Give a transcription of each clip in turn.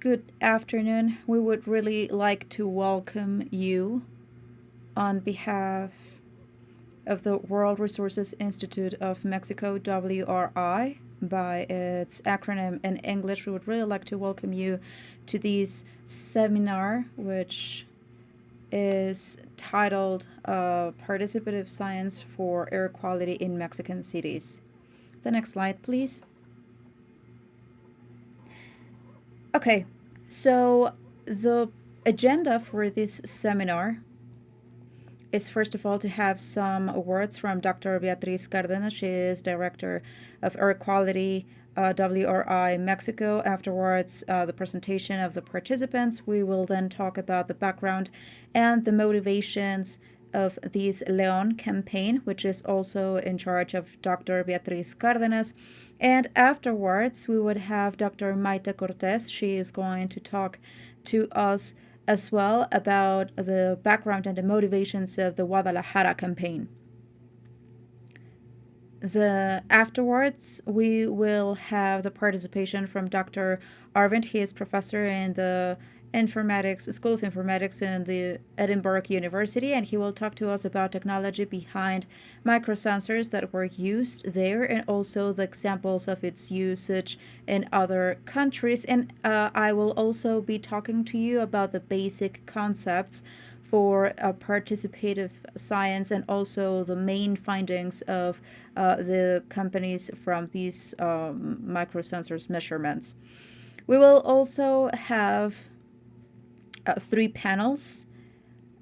Good afternoon. We would really like to welcome you on behalf of the World Resources Institute of Mexico, WRI, by its acronym in English. We would really like to welcome you to this seminar, which is titled Participative Science for Air Quality in Mexican Cities. The next slide, please. Okay, so the agenda for this seminar is first of all to have some words from Dr. Beatriz Cárdenas. She is Director of Air Quality, WRI Mexico. Afterwards, the presentation of the participants. We will then talk about the background and the motivations of this León campaign, which is also in charge of Dr. Beatriz Cárdenas. And afterwards, we would have Dr. Maite Cortés. She is going to talk to us as well about the background and the motivations of the Guadalajara campaign. Afterwards, we will have the participation from Dr. Arvind. He is professor in the School of Informatics in the Edinburgh University, and he will talk to us about technology behind microsensors that were used there and also the examples of its usage in other countries. And I will also be talking to you about the basic concepts for participative science and also the main findings of the companies from these microsensors measurements. We will also have 3 panels.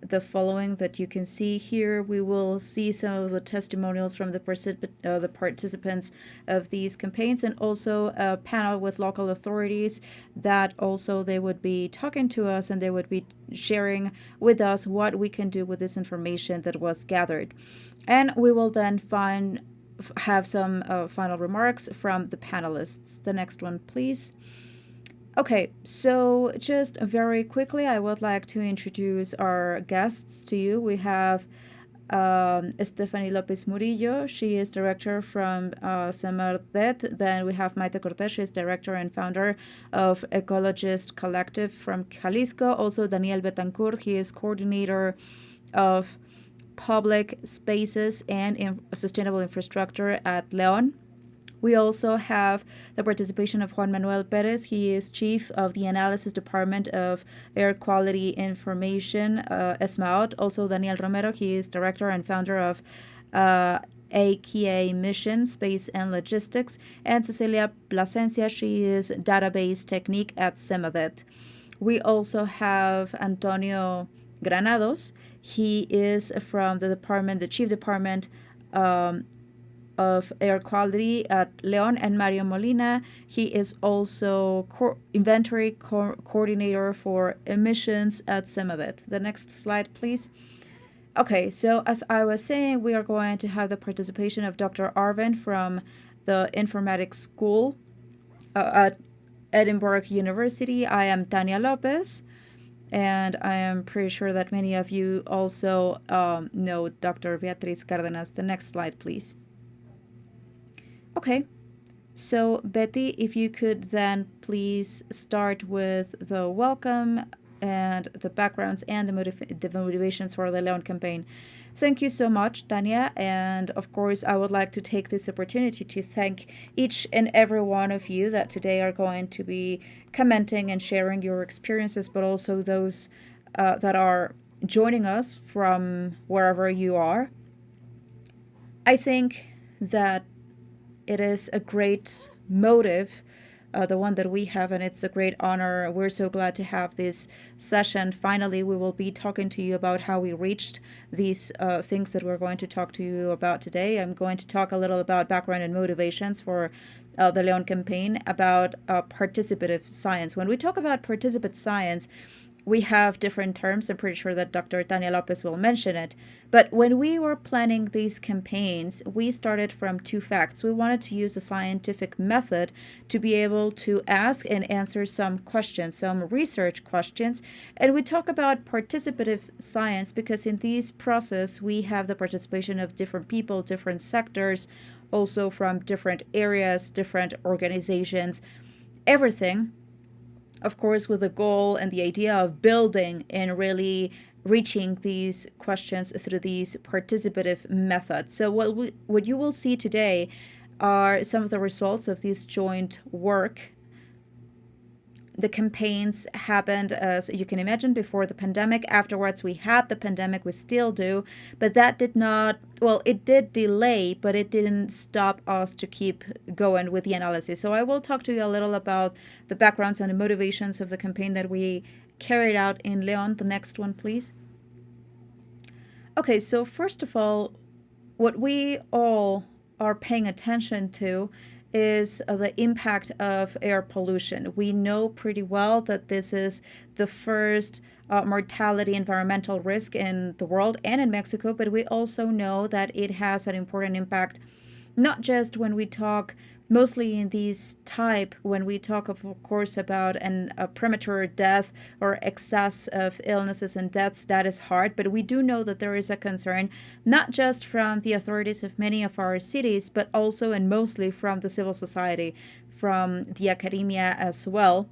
The following that you can see here, we will see some of the testimonials from the participants of these campaigns, and also a panel with local authorities that also they would be talking to us and they would be sharing with us what we can do with this information that was gathered. And we will then have some final remarks from the panelists. The next one, please. Okay, so just very quickly, I would like to introduce our guests to you. We have Stephanie Lopez Murillo. She is director from Semardet. Then we have Maite Cortés. She is director and founder of Ecologist Collective from Jalisco. Also, Daniel Betancourt. He is coordinator of public spaces and sustainable infrastructure at León. We also have the participation of Juan Manuel Perez. He is chief of the analysis department of air quality information, ESMAOT. Also, Daniel Romero. He is director and founder of AKA Mission, Space and Logistics. And Cecilia Plasencia. She is database technique at Semardet. We also have Antonio Granados. He is from the chief department of air quality at León, and Mario Molina. He is also inventory coordinator for emissions at Semardet. The next slide, please. Okay, so as I was saying, we are going to have the participation of Dr. Arvind from the Informatics School at Edinburgh University. I am Tania Lopez, and I am pretty sure that many of you also know Dr. Beatriz Cárdenas. The next slide, please. Okay, so Betty, if you could then please start with the welcome and the backgrounds and the motivations for the León campaign. Thank you so much, Tania. And of course, I would like to take this opportunity to thank each and every one of you that today are going to be commenting and sharing your experiences, but also those that are joining us from wherever you are. I think that it is a great motive, the one that we have, and it's a great honor. We're so glad to have this session. Finally, we will be talking to you about how we reached these things that we're going to talk to you about today. I'm going to talk a little about background and motivations for the León campaign, about participative science. When we talk about participant science, we have different terms. I'm pretty sure that Dr. Tania Lopez will mention it. But when we were planning these campaigns, we started from 2 facts. We wanted to use a scientific method to be able to ask and answer some questions, some research questions. And we talk about participative science because in this process, we have the participation of different people, different sectors, also from different areas, different organizations, everything of course, with the goal and the idea of building and really reaching these questions through these participative methods. So, what you will see today are some of the results of this joint work. The campaigns happened, as you can imagine, before the pandemic. Afterwards, we had the pandemic, we still do, but that did not, well, it did delay, but it didn't stop us to keep going with the analysis. So I will talk to you a little about the backgrounds and the motivations of the campaign that we carried out in Leon. The next one, please. Okay, so first of all, what we all are paying attention to is the impact of air pollution. We know pretty well that this is the first mortality environmental risk in the world and in Mexico, but we also know that it has an important impact, not just when we talk mostly in these type when we talk of course about a premature death or excess of illnesses and deaths. That is hard, but we do know that there is a concern not just from the authorities of many of our cities, but also and mostly from the civil society, from the academia as well.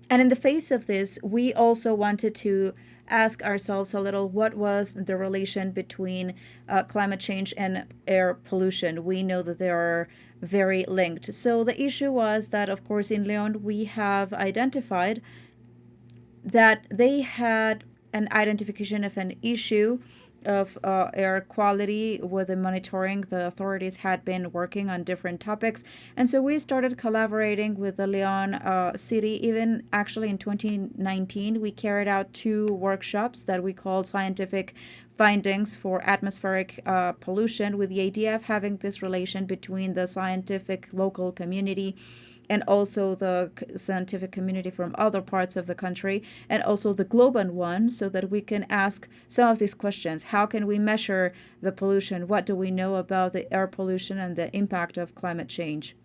And in the face of this, we also wanted to ask ourselves a little what was the relation between climate change and air pollution. We know that they are very linked. So the issue was that, of course, in Leon, we have identified that they had an identification of an issue of air quality with the monitoring. The authorities had been working on different topics. And so we started collaborating with the Leon city. Even actually in 2019, we carried out 2 workshops that we called scientific findings for atmospheric pollution, with the idea of having this relation between the scientific local community and also the scientific community from other parts of the country, and also the global one, so that we can ask some of these questions. How can we measure the pollution? What do we know about the air pollution and the impact of climate change?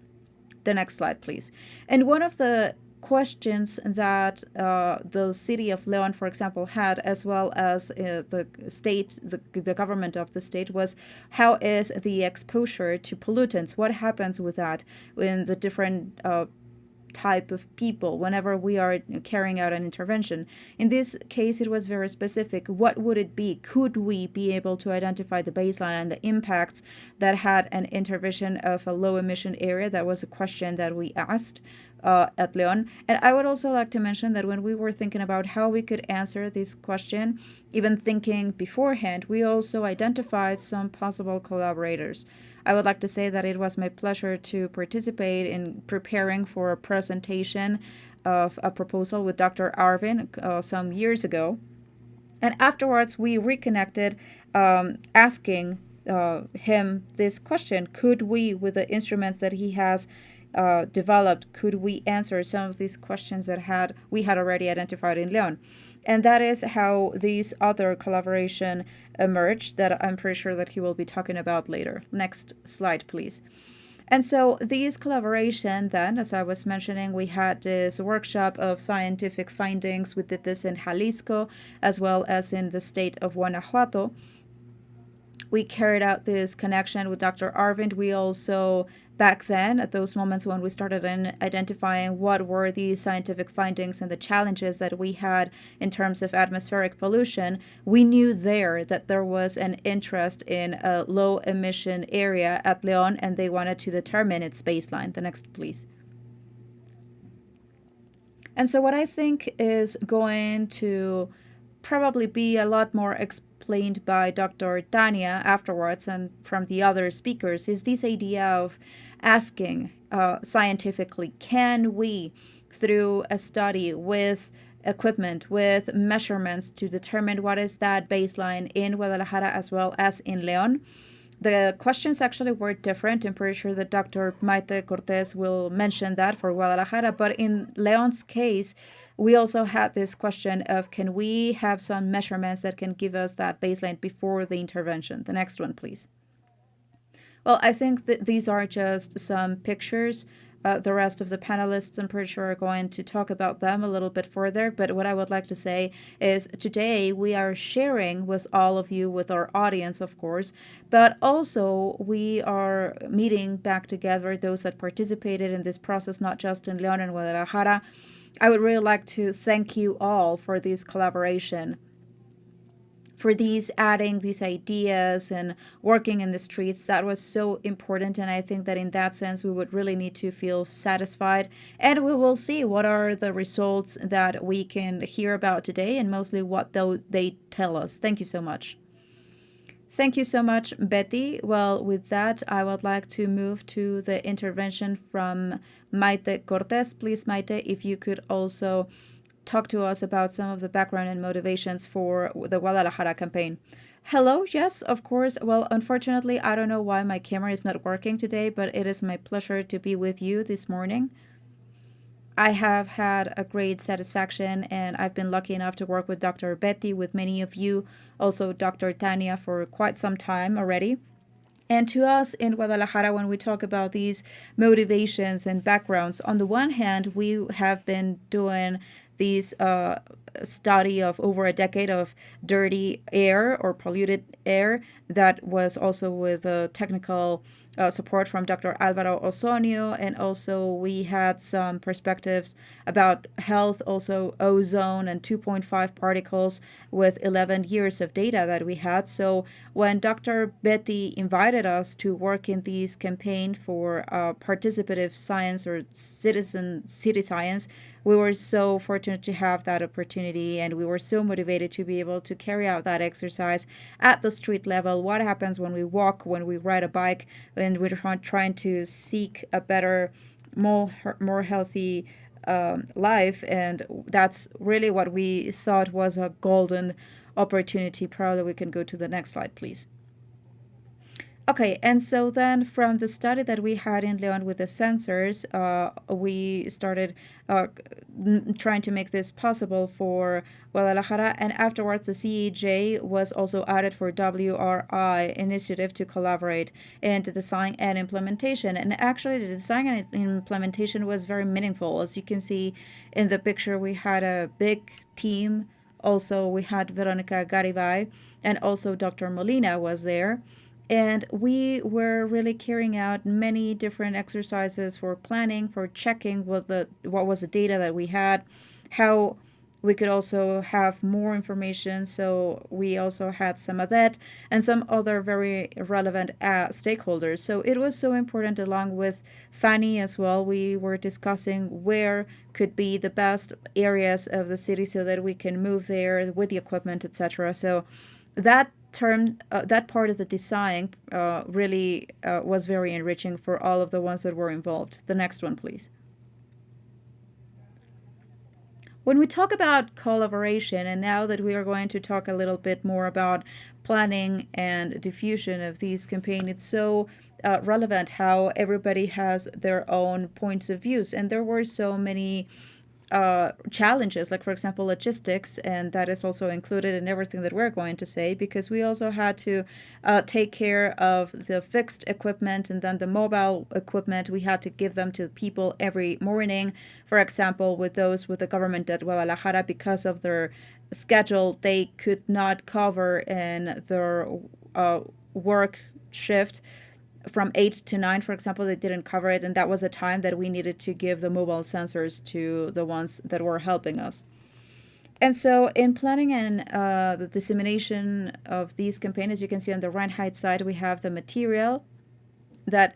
The next slide, please. And one of the questions that the city of Leon, for example, had, as well as the state, the government of the state, was how is the exposure to pollutants? What happens with that in the different type of people whenever we are carrying out an intervention. In this case, it was very specific. What would it be? Could we be able to identify the baseline and the impacts that had an intervention of a low emission area? That was a question that we asked at Leon. And I would also like to mention that when we were thinking about how we could answer this question, even thinking beforehand, we also identified some possible collaborators. I would like to say that it was my pleasure to participate in preparing for a presentation of a proposal with Dr. Arvin some years ago. And afterwards, we reconnected, asking him this question: could we, with the instruments that he has developed, could we answer some of these questions that we had already identified in Leon? And that is how these other collaboration emerged that I'm pretty sure that he will be talking about later. Next slide, please. And so these collaboration then, as I was mentioning, we had this workshop of scientific findings. We did this in Jalisco as well as in the state of Guanajuato. We carried out this connection with Dr. Arvind. We also, back then, at those moments when we started identifying what were the scientific findings and the challenges that we had in terms of atmospheric pollution, we knew there that there was an interest in a low emission area at Leon, and they wanted to determine its baseline. The next, please. And so what I think is going to probably be a lot more explained by Dr. Tania afterwards and from the other speakers is this idea of asking scientifically, can we, through a study with equipment, with measurements to determine what is that baseline in Guadalajara as well as in Leon? The questions actually were different. I'm pretty sure that Dr. Maite Cortez will mention that for Guadalajara. But in Leon's case, we also had this question of, can we have some measurements that can give us that baseline before the intervention? The next one, please. Well, I think that these are just some pictures The rest of the panelists, I'm pretty sure, are going to talk about them a little bit further. But what I would like to say is today we are sharing with all of you, with our audience, of course, but also we are meeting back together those that participated in this process, not just in León and Guadalajara. I would really like to thank you all for this collaboration, for these adding these ideas and working in the streets. That was so important, and I think that in that sense we would really need to feel satisfied, and we will see what are the results that we can hear about today, and mostly what they tell us. Thank you so much. Thank you so much, Betty. Well, with that, I would like to move to the intervention from Maite Cortes. Please, Maite, if you could also talk to us about some of the background and motivations for the Guadalajara campaign. Hello, yes, of course. Well, unfortunately, I don't know why my camera is not working today, but it is my pleasure to be with you this morning. I have had a great satisfaction, and I've been lucky enough to work with Dr. Betty, with many of you, also Dr. Tania, for quite some time already. And to us in Guadalajara, when we talk about these motivations and backgrounds, on the one hand, we have been doing these study of over a decade of dirty air or polluted air that was also with technical support from Dr. Alvaro Osonio, and also we had some perspectives about health, also ozone and 2.5 particles with 11 years of data that we had. So when Dr. Betty invited us to work in this campaign for participative science or citizen city science, we were so fortunate to have that opportunity, and we were so motivated to be able to carry out that exercise at the street level. What happens when we walk, when we ride a bike, and we're trying to seek a better, more healthy life? And that's really what we thought was a golden opportunity. Probably we can go to the next slide, please. Okay, and so then from the study that we had in Leon with the sensors, we started trying to make this possible for Guadalajara, and afterwards the CEJ was also added for WRI initiative to collaborate in the design and implementation. And actually the design and implementation was very meaningful. As you can see in the picture, we had a big team. Also, we had Veronica Garibay, and also Dr. Molina was there. And we were really carrying out many different exercises for planning, for checking what was the data that we had, how we could also have more information. So we also had some of that and some other very relevant stakeholders. So it was so important, along with Fanny as well. We were discussing where could be the best areas of the city so that we can move there with the equipment, etc. So that part of the design really was very enriching for all of the ones that were involved. The next one, please. When we talk about collaboration, and now that we are going to talk a little bit more about planning and diffusion of these campaigns, it's so relevant how everybody has their own points of views, and there were so many challenges, like for example logistics, and that is also included in everything that we're going to say, because we also had to take care of the fixed equipment and then the mobile equipment. We had to give them to people every morning. For example, with those with the government at Guadalajara, because of their schedule, they could not cover in their work shift from 8 to 9, for example. They didn't cover it, and that was a time that we needed to give the mobile sensors to the ones that were helping us. And so in planning and the dissemination of these campaigns, as you can see on the right-hand side, we have the material that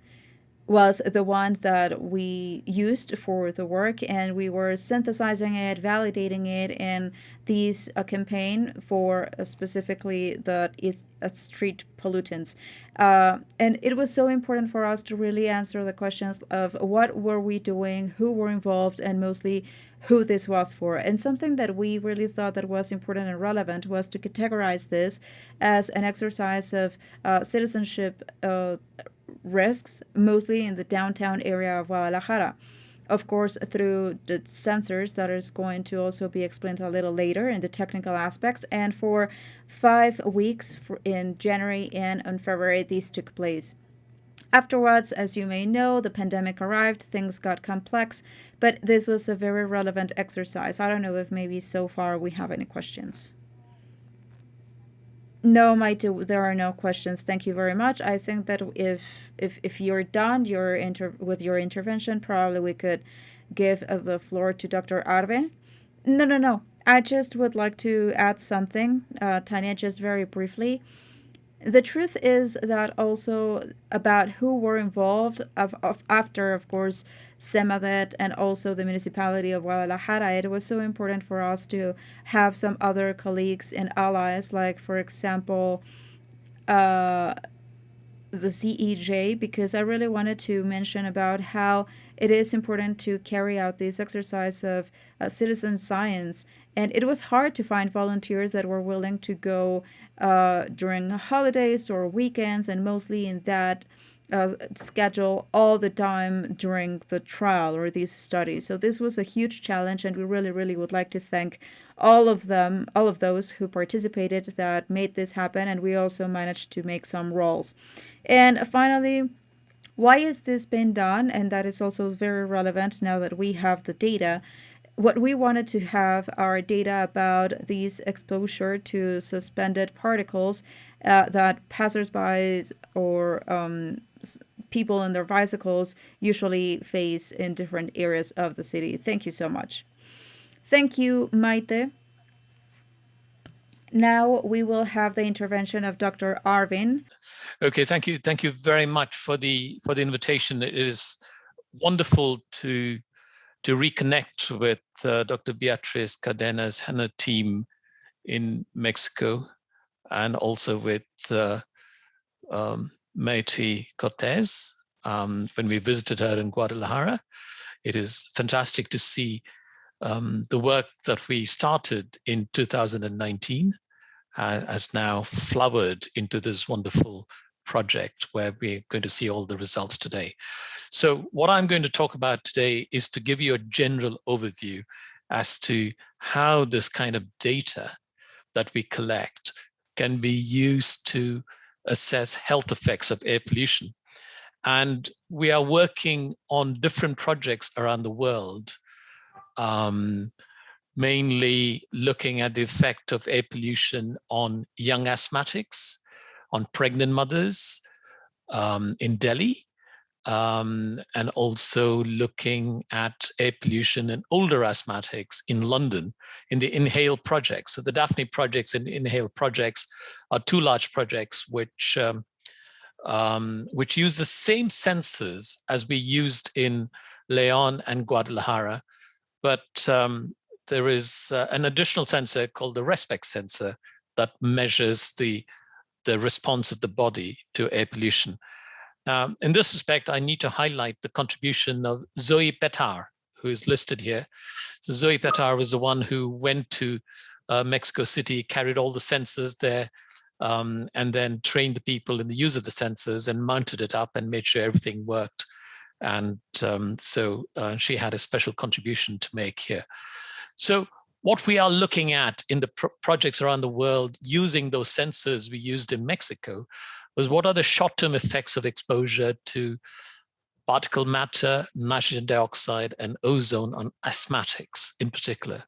was the one that we used for the work, and we were synthesizing it, validating it in these campaign for specifically the street pollutants. And it was so important for us to really answer the questions of what were we doing, who were involved, and mostly who this was for. And something that we really thought that was important and relevant was to categorize this as an exercise of citizenship risks, mostly in the downtown area of Guadalajara. Of course, through the sensors that is going to also be explained a little later in the technical aspects. And for 5 weeks in January and on February, these took place. Afterwards, as you may know, the pandemic arrived, things got complex, but this was a very relevant exercise. I don't know if maybe so far we have any questions. No, Maite, there are no questions. Thank you very much. I think that if you're done with your intervention, probably we could give the floor to Dr. Arve. No, no, no. I just would like to add something, Tanya, just very briefly. The truth is that also about who were involved after, of course, Semadet and also the municipality of Guadalajara, it was so important for us to have some other colleagues and allies, like, for example, uh, the CEJ, because I really wanted to mention about how it is important to carry out this exercise of citizen science. And it was hard to find volunteers that were willing to go during holidays or weekends, and mostly in that schedule all the time during the trial or these studies. So this was a huge challenge, and we really, really would like to thank all of them, all of those who participated that made this happen, and we also managed to make some roles. And finally, why is this being done? And that is also very relevant now that we have the data. What we wanted to have our data about these exposure to suspended particles that passersby or people in their bicycles usually face in different areas of the city. Thank you so much. Thank you, Maite. Now we will have the intervention of Dr. Arvin. Okay, thank you. Thank you very much for the invitation. It is wonderful to reconnect with Dr. Beatriz Cadenas and her team in Mexico, and also with Maite Cortez when we visited her in Guadalajara. It is fantastic to see the work that we started in 2019 has now flowered into this wonderful project where we're going to see all the results today. So what I'm going to talk about today is to give you a general overview as to how this kind of data that we collect can be used to assess health effects of air pollution. And we are working on different projects around the world, mainly looking at the effect of air pollution on young asthmatics, on pregnant mothers in Delhi, and also looking at air pollution in older asthmatics in London in the Inhale projects. So the Daphne projects and Inhale projects are two large projects which use the same sensors as we used in Leon and Guadalajara, but there is an additional sensor called the RESPECT sensor that measures the response of the body to air pollution. In this respect, I need to highlight the contribution of Zoe Petar, who is listed here. So Zoe Petar was the one who went to Mexico City, carried all the sensors there, and then trained the people in the use of the sensors and mounted it up and made sure everything worked. And so she had a special contribution to make here. So what we are looking at in the projects around the world using those sensors we used in Mexico was what are the short-term effects of exposure to particle matter, nitrogen dioxide, and ozone on asthmatics in particular.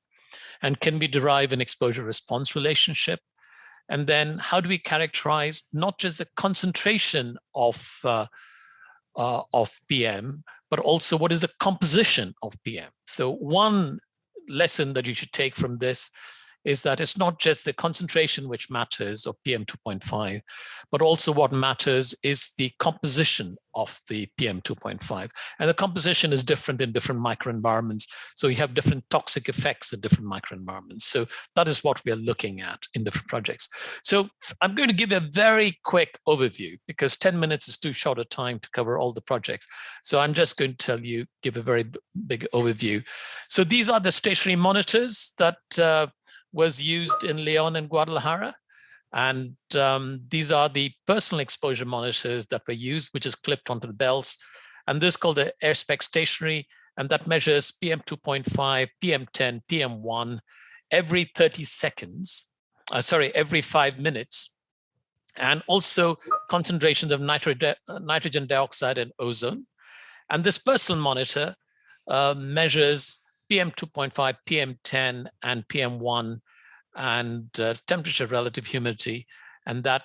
And can we derive an exposure-response relationship? And then how do we characterize not just the concentration of PM, but also what is the composition of PM? So one lesson that you should take from this is that it's not just the concentration which matters of PM 2.5, but also what matters is the composition of the PM 2.5. And the composition is different in different microenvironments. So you have different toxic effects in different microenvironments. So that is what we are looking at in different projects. So I'm going to give a very quick overview because 10 minutes is too short a time to cover all the projects. So I'm just going to give a very big overview. So these are the stationary monitors that was used in Leon and Guadalajara. And these are the personal exposure monitors that were used, which is clipped onto the belts. And this is called the AirSpec stationary, and that measures PM 2.5, PM10, PM1 every 30 seconds, every 5 minutes. and also concentrations of nitrogen dioxide and ozone. And this personal monitor measures PM 2.5, PM 10, and PM 1, and temperature, relative humidity. And that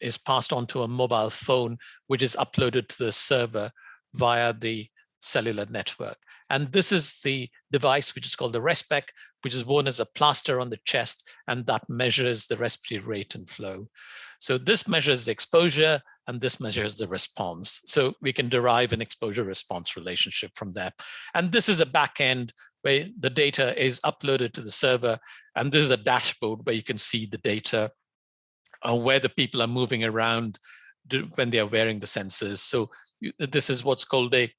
is passed on to a mobile phone, which is uploaded to the server via the cellular network. And this is the device, which is called the RESPEC, which is worn as a plaster on the chest, and that measures the respiratory rate and flow. So this measures exposure, and this measures the response. So we can derive an exposure response relationship from that. And this is a back end where the data is uploaded to the server. And this is a dashboard where you can see the data, where the people are moving around when they are wearing the sensors. So this is what's called a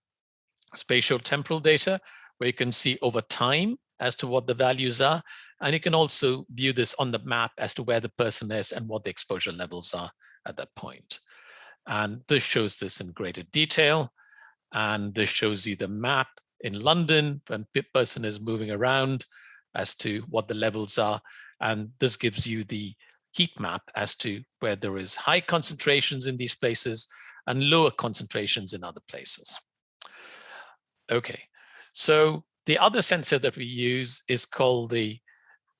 spatial temporal data, where you can see over time as to what the values are. And you can also view this on the map as to where the person is and what the exposure levels are at that point. And this shows this in greater detail. And this shows you the map in London when the person is moving around as to what the levels are. And this gives you the heat map as to where there is high concentrations in these places and lower concentrations in other places. Okay, so the other sensor that we use is called the,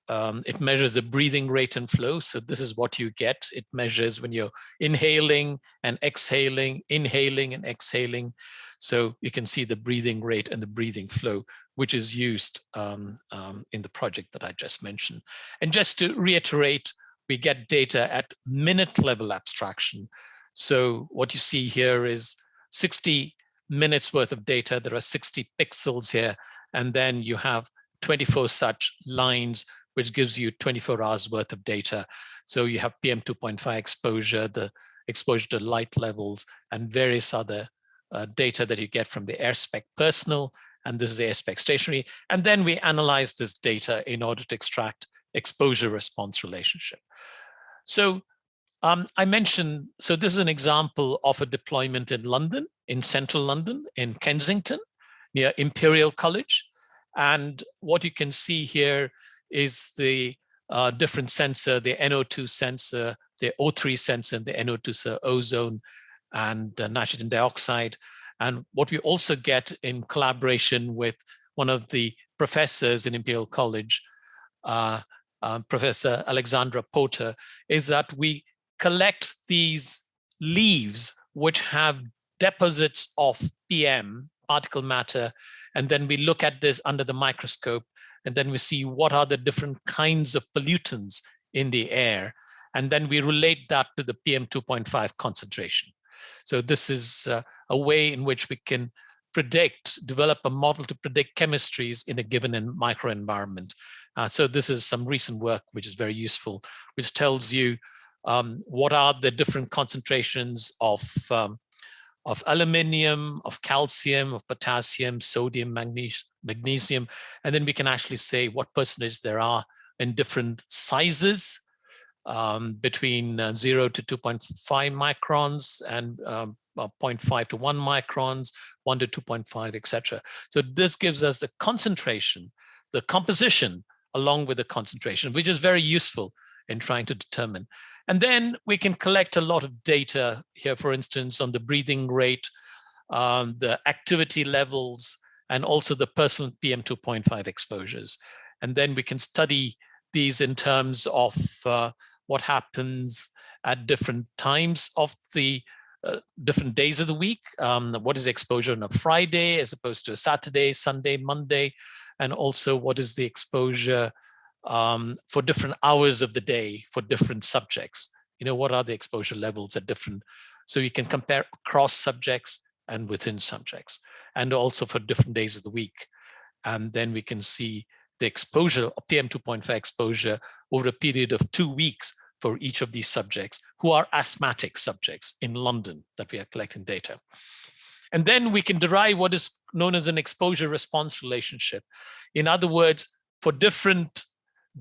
it measures the breathing rate and flow. So this is what you get. It measures when you're inhaling and exhaling, inhaling and exhaling. So you can see the breathing rate and the breathing flow, which is used in the project that I just mentioned. And just to reiterate, we get data at minute level abstraction. So what you see here is 60 minutes worth of data. There are 60 pixels here, and then you have 24 such lines, which gives you 24 hours worth of data. So you have PM 2.5 exposure, the exposure to light levels, and various other data that you get from the AirSpec personal, and this is the AirSpec stationary. And then we analyze this data in order to extract exposure response relationship. So I mentioned, so this is an example of a deployment in London, in central London, in Kensington, near Imperial College. And what you can see here is the different sensor, the NO2 sensor, the O3 sensor, and the NO2 sensor, ozone, and nitrogen dioxide. And what we also get in collaboration with one of the professors in Imperial College, Professor Alexandra Porter, is that we collect these leaves which have deposits of PM, particle matter, and then we look at this under the microscope, and then we see what are the different kinds of pollutants in the air, and then we relate that to the PM 2.5 concentration. So this is a way in which we can predict, develop a model to predict chemistries in a given microenvironment. So this is some recent work which is very useful, which tells you what are the different concentrations of aluminium, of calcium, of potassium, sodium, magnesium, and then we can actually say what percentage there are in different sizes, between 0 to 2.5 microns, and 0.5 to 1 microns, 1 to 2.5, etc. So this gives us the concentration, the composition, along with the concentration, which is very useful in trying to determine. And then we can collect a lot of data here, for instance, on the breathing rate, the activity levels, and also the personal PM 2.5 exposures. And then we can study these in terms of what happens at different times of the different days of the week. What is the exposure on a Friday as opposed to a Saturday, Sunday, Monday, and also what is the exposure for different hours of the day for different subjects. You know, what are the exposure levels at different, so you can compare across subjects and within subjects, and also for different days of the week. And then we can see the exposure, PM 2.5 exposure over a period of 2 weeks for each of these subjects who are asthmatic subjects in London that we are collecting data. And then we can derive what is known as an exposure response relationship. In other words, for different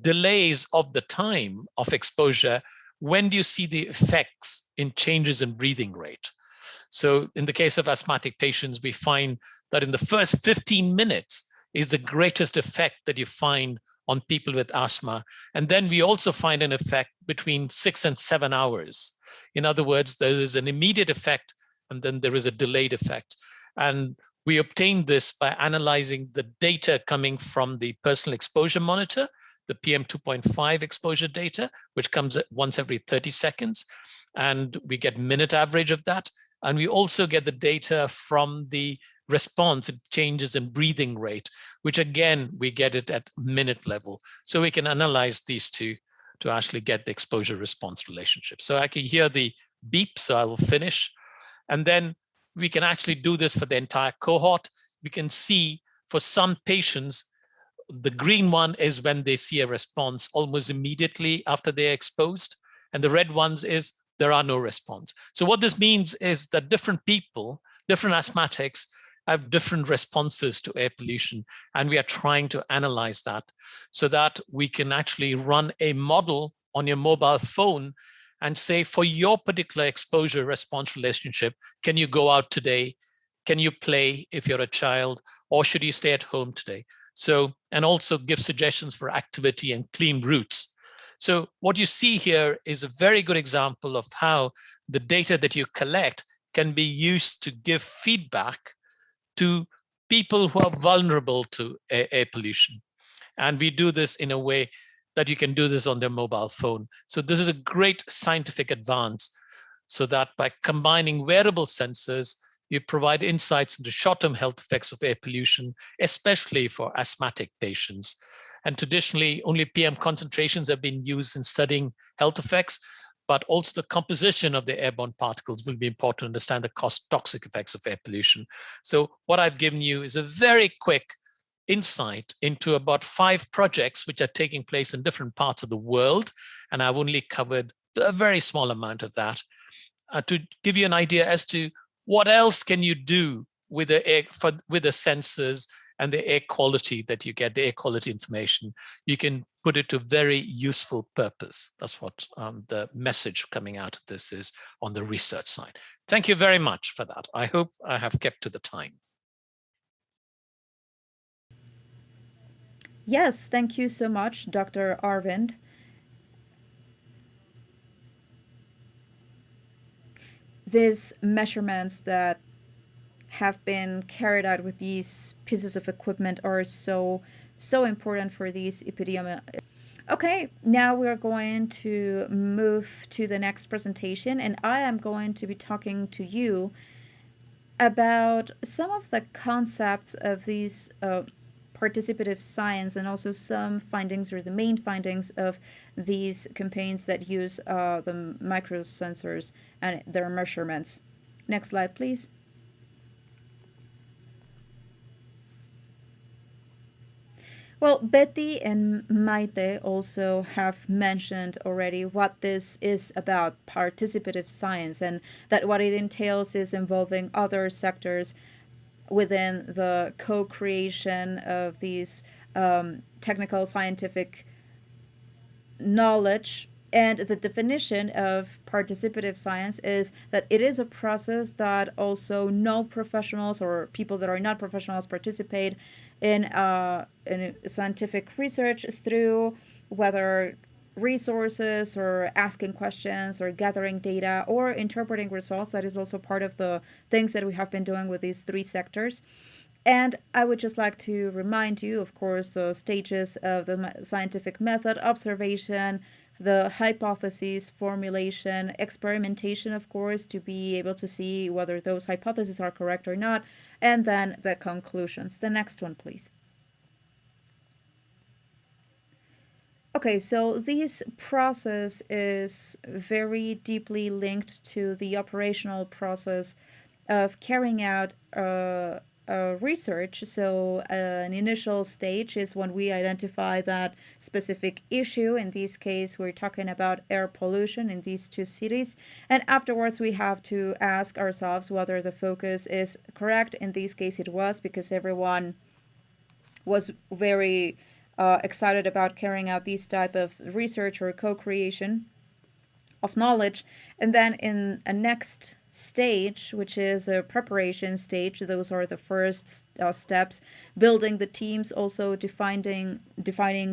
delays of the time of exposure, when do you see the effects in changes in breathing rate? So in the case of asthmatic patients, we find that in the first 15 minutes is the greatest effect that you find on people with asthma. And then we also find an effect between 6 and 7 hours. In other words, there is an immediate effect and then there is a delayed effect. And we obtained this by analyzing the data coming from the personal exposure monitor, the PM 2.5 exposure data, which comes once every 30 seconds. And we get minute average of that. And we also get the data from the response changes in breathing rate, which again, we get it at minute level. So we can analyze these two to actually get the exposure response relationship. So I can hear the beep, so I will finish. And then we can actually do this for the entire cohort. We can see for some patients, the green one is when they see a response almost immediately after they're exposed. And the red ones is there are no response. So what this means is that different people, different asthmatics, have different responses to air pollution. And we are trying to analyze that so that we can actually run a model on your mobile phone and say, for your particular exposure response relationship, can you go out today? Can you play if you're a child, or should you stay at home today? So, and also give suggestions for activity and clean routes. So what you see here is a very good example of how the data that you collect can be used to give feedback to people who are vulnerable to air pollution. And we do this in a way that you can do this on their mobile phone. So this is a great scientific advance, so that by combining wearable sensors, you provide insights into short-term health effects of air pollution, especially for asthmatic patients. And traditionally, only PM concentrations have been used in studying health effects, but also the composition of the airborne particles will be important to understand the toxic effects of air pollution. So what I've given you is a very quick insight into about 5 projects which are taking place in different parts of the world. And I've only covered a very small amount of that to give you an idea as to what else can you do with the air, with the sensors and the air quality that you get, the air quality information. You can put it to very useful purpose. That's what the message coming out of this is on the research side. Thank you very much for that. I hope I have kept to the time. Yes, thank you so much, Dr. Arvind. These measurements that have been carried out with these pieces of equipment are so important for these epidemic. Okay, now we are going to move to the next presentation, and I am going to be talking to you about some of the concepts of these participative science, and also some findings, or the main findings of these campaigns that use the microsensors and their measurements. Next slide, please. Well, Betty and Maite also have mentioned already what this is about, participative science, and that what it entails is involving other sectors within the co-creation of these technical scientific knowledge. And the definition of participative science is that it is a process that also no professionals or people that are not professionals participate in scientific research through whether resources or asking questions or gathering data or interpreting results. That is also part of the things that we have been doing with these 3 sectors. And I would just like to remind you, of course, the stages of the scientific method: observation, the hypotheses, formulation, experimentation, of course, to be able to see whether those hypotheses are correct or not, and then the conclusions. The next one, please. Okay, so this process is very deeply linked to the operational process of carrying out research. So an initial stage is when we identify that specific issue. In this case, we're talking about air pollution in these 2 cities. And afterwards, we have to ask ourselves whether the focus is correct. In this case, it was, because everyone was very excited about carrying out this type of research or co-creation of knowledge. And then in a next stage, which is a preparation stage. Those are the first steps. Building the teams, also defining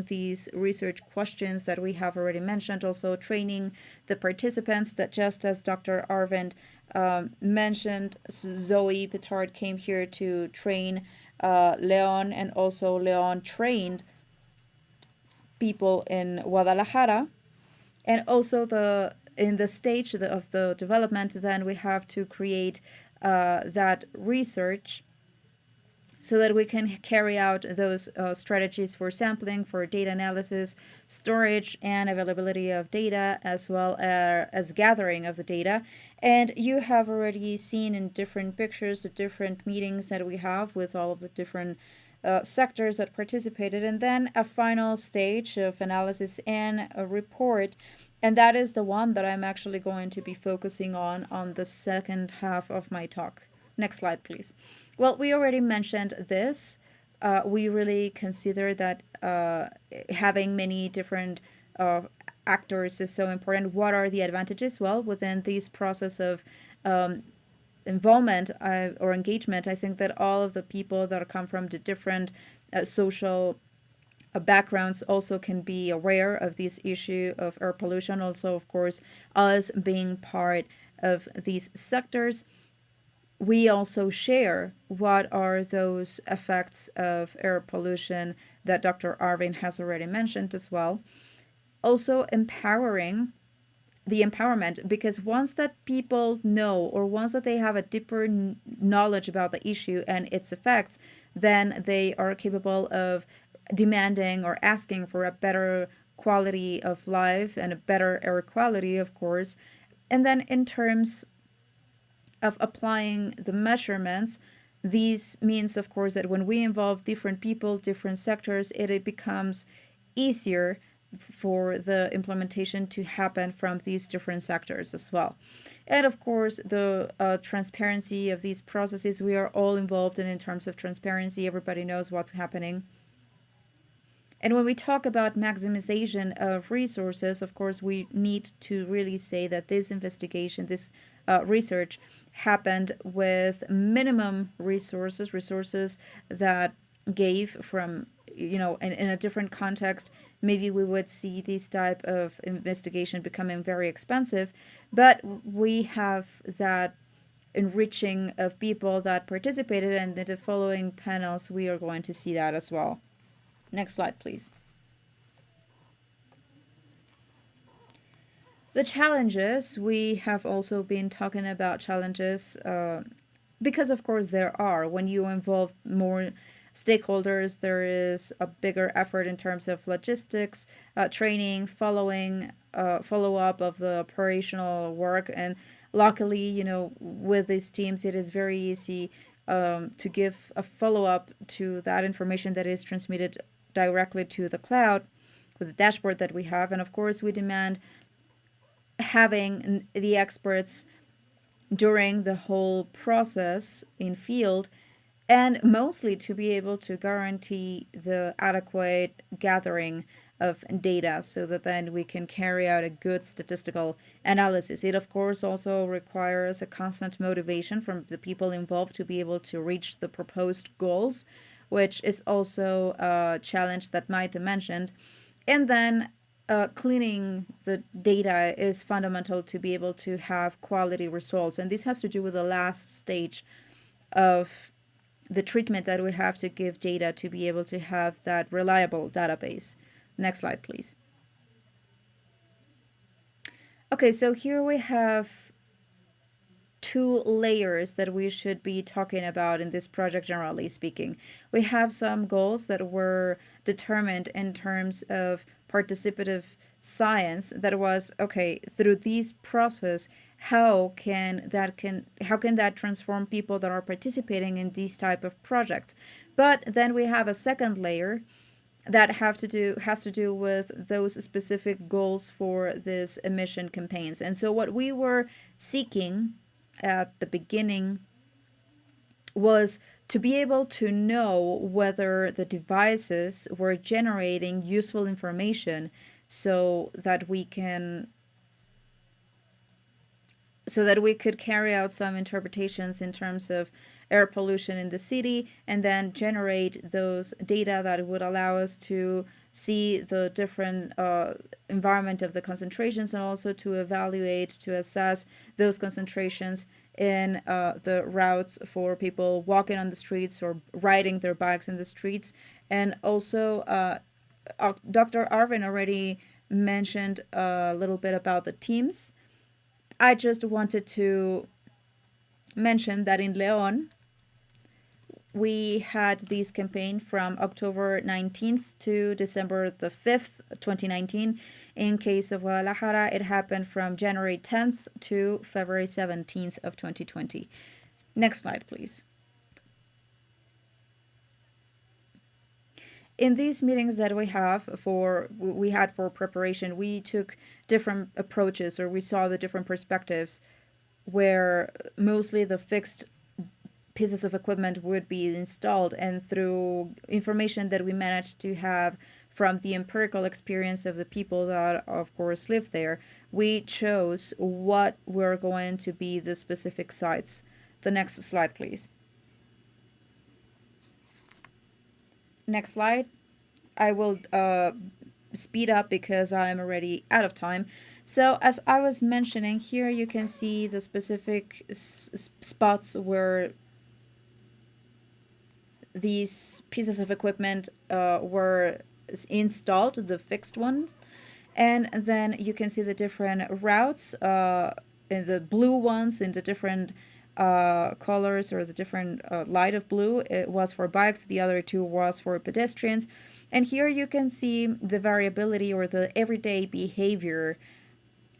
these research questions that we have already mentioned. Also training the participants. That just as Dr. Arvind mentioned, Zoe Petard came here to train Leon, and also Leon trained people in Guadalajara. And also the in the stage of the development, then we have to create that research so that we can carry out those strategies for sampling, for data analysis, storage, and availability of data, as well as gathering of the data. And you have already seen in different pictures the different meetings that we have with all of the different sectors that participated, and then a final stage of analysis and a report. And that is the one that I'm actually going to be focusing on the second half of my talk. Next slide, please. Well, we already mentioned this. We really consider that having many different uh, actors is so important. What are the advantages? Well, within this process of involvement or engagement, I think that all of the people that come from the different social backgrounds also can be aware of this issue of air pollution. Also, of course, us being part of these sectors, we also share what are those effects of air pollution that Dr. Arvin has already mentioned as well. Also, empowering the empowerment, because once that people know, or once that they have a deeper knowledge about the issue and its effects, then they are capable of demanding or asking for a better quality of life and a better air quality, of course. And then in terms of applying the measurements, these means, of course, that when we involve different people, different sectors, it becomes easier for the implementation to happen from these different sectors as well. And of course, the transparency of these processes, we are all involved in terms of transparency. Everybody knows what's happening. And when we talk about maximization of resources, of course, we need to really say that this investigation, this research happened with minimum resources that gave from, in a different context, maybe we would see this type of investigation becoming very expensive, but we have that enriching of people that participated, and in the following panels we are going to see that as well. Next slide, please. The challenges, we have also been talking about challenges because, of course, there are. When you involve more stakeholders, there is a bigger effort in terms of logistics, training, follow up of the operational work. And luckily, with these teams, it is very easy to give a follow up to that information that is transmitted directly to the cloud with the dashboard that we have. And of course, we demand having the experts during the whole process in field, and mostly to be able to guarantee the adequate gathering of data so that then we can carry out a good statistical analysis. It, of course, also requires a constant motivation from the people involved to be able to reach the proposed goals, which is also a challenge that Maite mentioned. And then cleaning the data is fundamental to be able to have quality results. And this has to do with the last stage of the treatment that we have to give data to be able to have that reliable database. Next slide, please. Okay, so here we have two layers that we should be talking about in this project, generally speaking. We have some goals that were determined in terms of participative science, that was, okay, through this process, how can that transform people that are participating in these type of projects. But then we have a second layer that has to do with those specific goals for this emission campaigns. And so what we were seeking at the beginning was to be able to know whether the devices were generating useful information so that we can so that we could carry out some interpretations in terms of air pollution in the city and then generate those data that would allow us to see the different environment of the concentrations and also to evaluate, to assess those concentrations in the routes for people walking on the streets or riding their bikes in the streets. And also, Dr. Arvin already mentioned a little bit about the teams. I just wanted to mention that in Leon, we had this campaign from October 19th to December the 5th, 2019. In case of Guadalajara, it happened from January 10th to February 17th of 2020. Next slide, please. In these meetings that we had for preparation, we took different approaches, or we saw the different perspectives, where mostly the fixed pieces of equipment would be installed, and through information that we managed to have from the empirical experience of the people that of course live there, we chose what were going to be the specific sites. The next slide, please. Next slide. I will speed up because I'm already out of time. So as I was mentioning, here you can see the specific spots where these pieces of equipment were installed, the fixed ones. And then you can see the different routes, in the blue ones, in the different colors, or the different light of blue. It was for bikes, the other two was for pedestrians. And here you can see the variability or the everyday behavior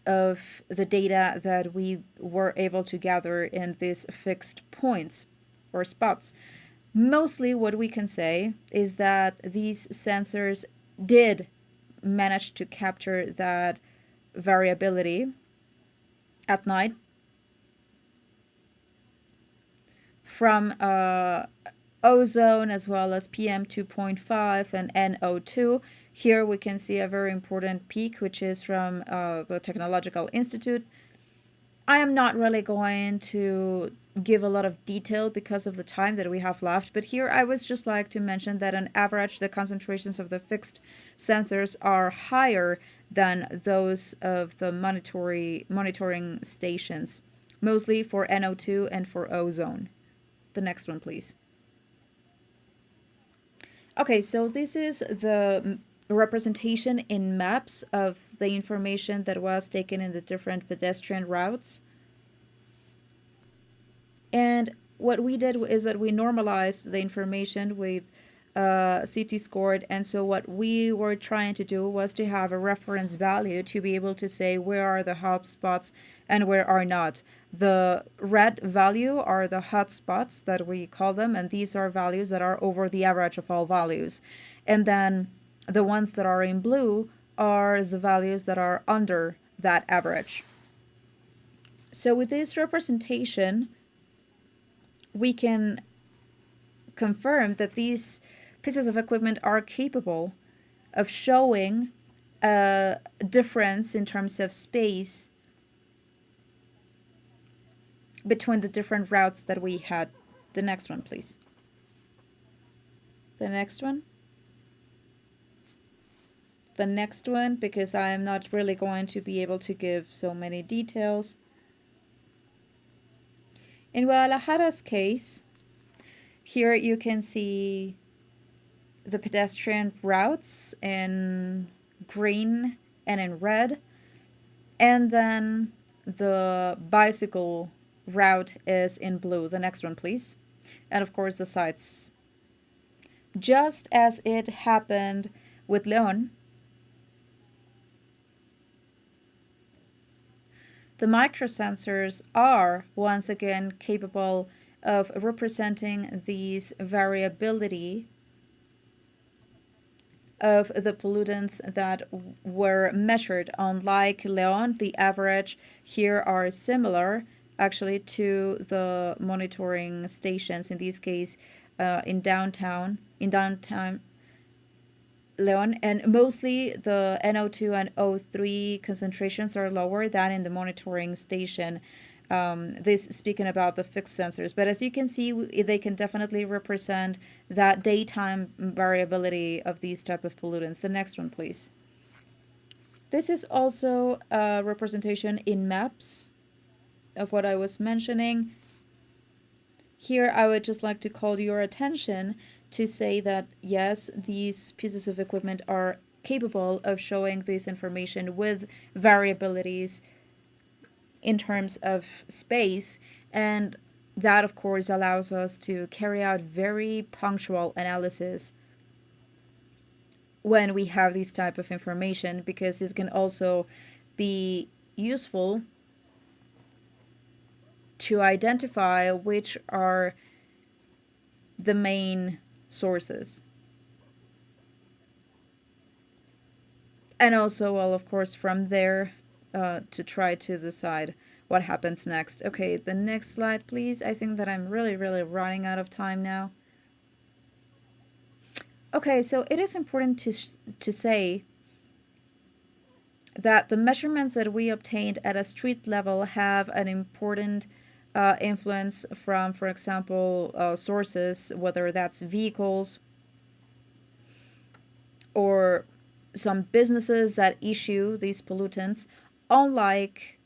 of the data that we were able to gather in these fixed points or spots. Mostly what we can say is that these sensors did manage to capture that variability at night from ozone as well as PM 2.5 and NO2. Here we can see a very important peak, which is from the Technological Institute. I am not really going to give a lot of detail because of the time that we have left, but here I would just like to mention that on average the concentrations of the fixed sensors are higher than those of the monitoring stations, mostly for NO2 and for ozone. The next one, please. Okay, so this is the representation in maps of the information that was taken in the different pedestrian routes. And what we did is that we normalized the information with CT scored. And so what we were trying to do was to have a reference value to be able to say where are the hot spots and where are not. The red value are the hot spots that we call them, and these are values that are over the average of all values. And then the ones that are in blue are the values that are under that average. So with this representation, we can confirm that these pieces of equipment are capable of showing a difference in terms of space between the different routes that we had. The next one, please. The next one. The next one, because I am not really going to be able to give so many details. In Guadalajara's case, here you can see the pedestrian routes in green and in red, and then the bicycle route is in blue. The next one, please. And of course the sites. Just as it happened with Leon, the microsensors are once again capable of representing these variability of the pollutants that were measured. Unlike Leon, the average here are similar actually to the monitoring stations, in this case in downtown Leon, and mostly the NO2 and O3 concentrations are lower than in the monitoring station. This speaking about the fixed sensors, but as you can see, they can definitely represent that daytime variability of these type of pollutants. The next one, please. This is also a representation in maps of what I was mentioning. Here, I would just like to call your attention to say that yes, these pieces of equipment are capable of showing this information with variabilities in terms of space, and that of course allows us to carry out very punctual analysis when we have this type of information, because it can also be useful to identify which are the main sources. And also, well, of course, from there, to try to decide what happens next. Okay, the next slide, please. I think that I'm really, really running out of time now. Okay, so it is important to say that the measurements that we obtained at a street level have an important influence from, for example, sources, whether that's vehicles or some businesses that issue these pollutants, unlike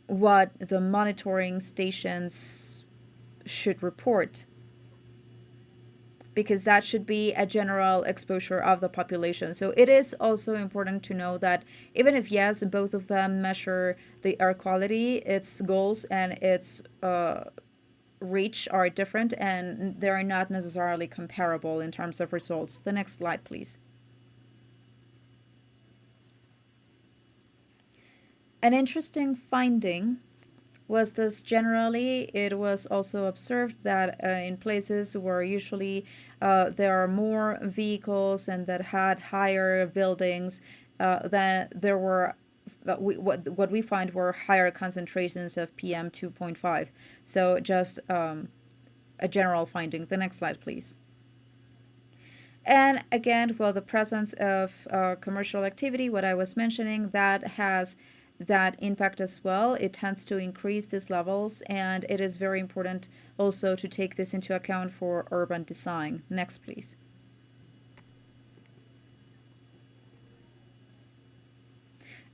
what the monitoring stations should report, because that should be a general exposure of the population. So it is also important to know that even if, yes, both of them measure the air quality, its goals and its reach are different, and they are not necessarily comparable in terms of results. The next slide, please. An interesting finding was this generally, it was also observed that in places where usually there are more vehicles and that had higher buildings, that there were what we find were higher concentrations of PM 2.5. So just a general finding. The next slide, please. And again, well, the presence of commercial activity, what I was mentioning, that has that impact as well. It tends to increase these levels, and it is very important also to take this into account for urban design. Next, please.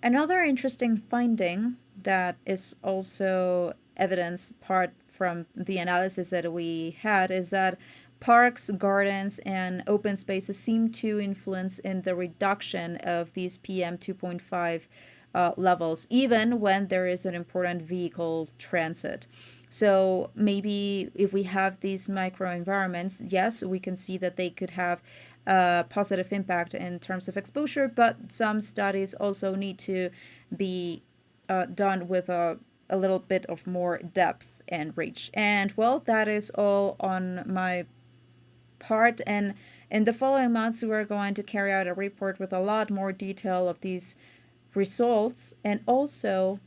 Another interesting finding that is also evidence part from the analysis that we had is that parks, gardens, and open spaces seem to influence in the reduction of these PM 2.5 levels, even when there is an important vehicle transit. So maybe if we have these microenvironments, yes, we can see that they could have a positive impact in terms of exposure, but some studies also need to be done with a little bit of more depth and reach. And well, that is all on my part. And in the following months, we're going to carry out a report with a lot more detail of these results, and also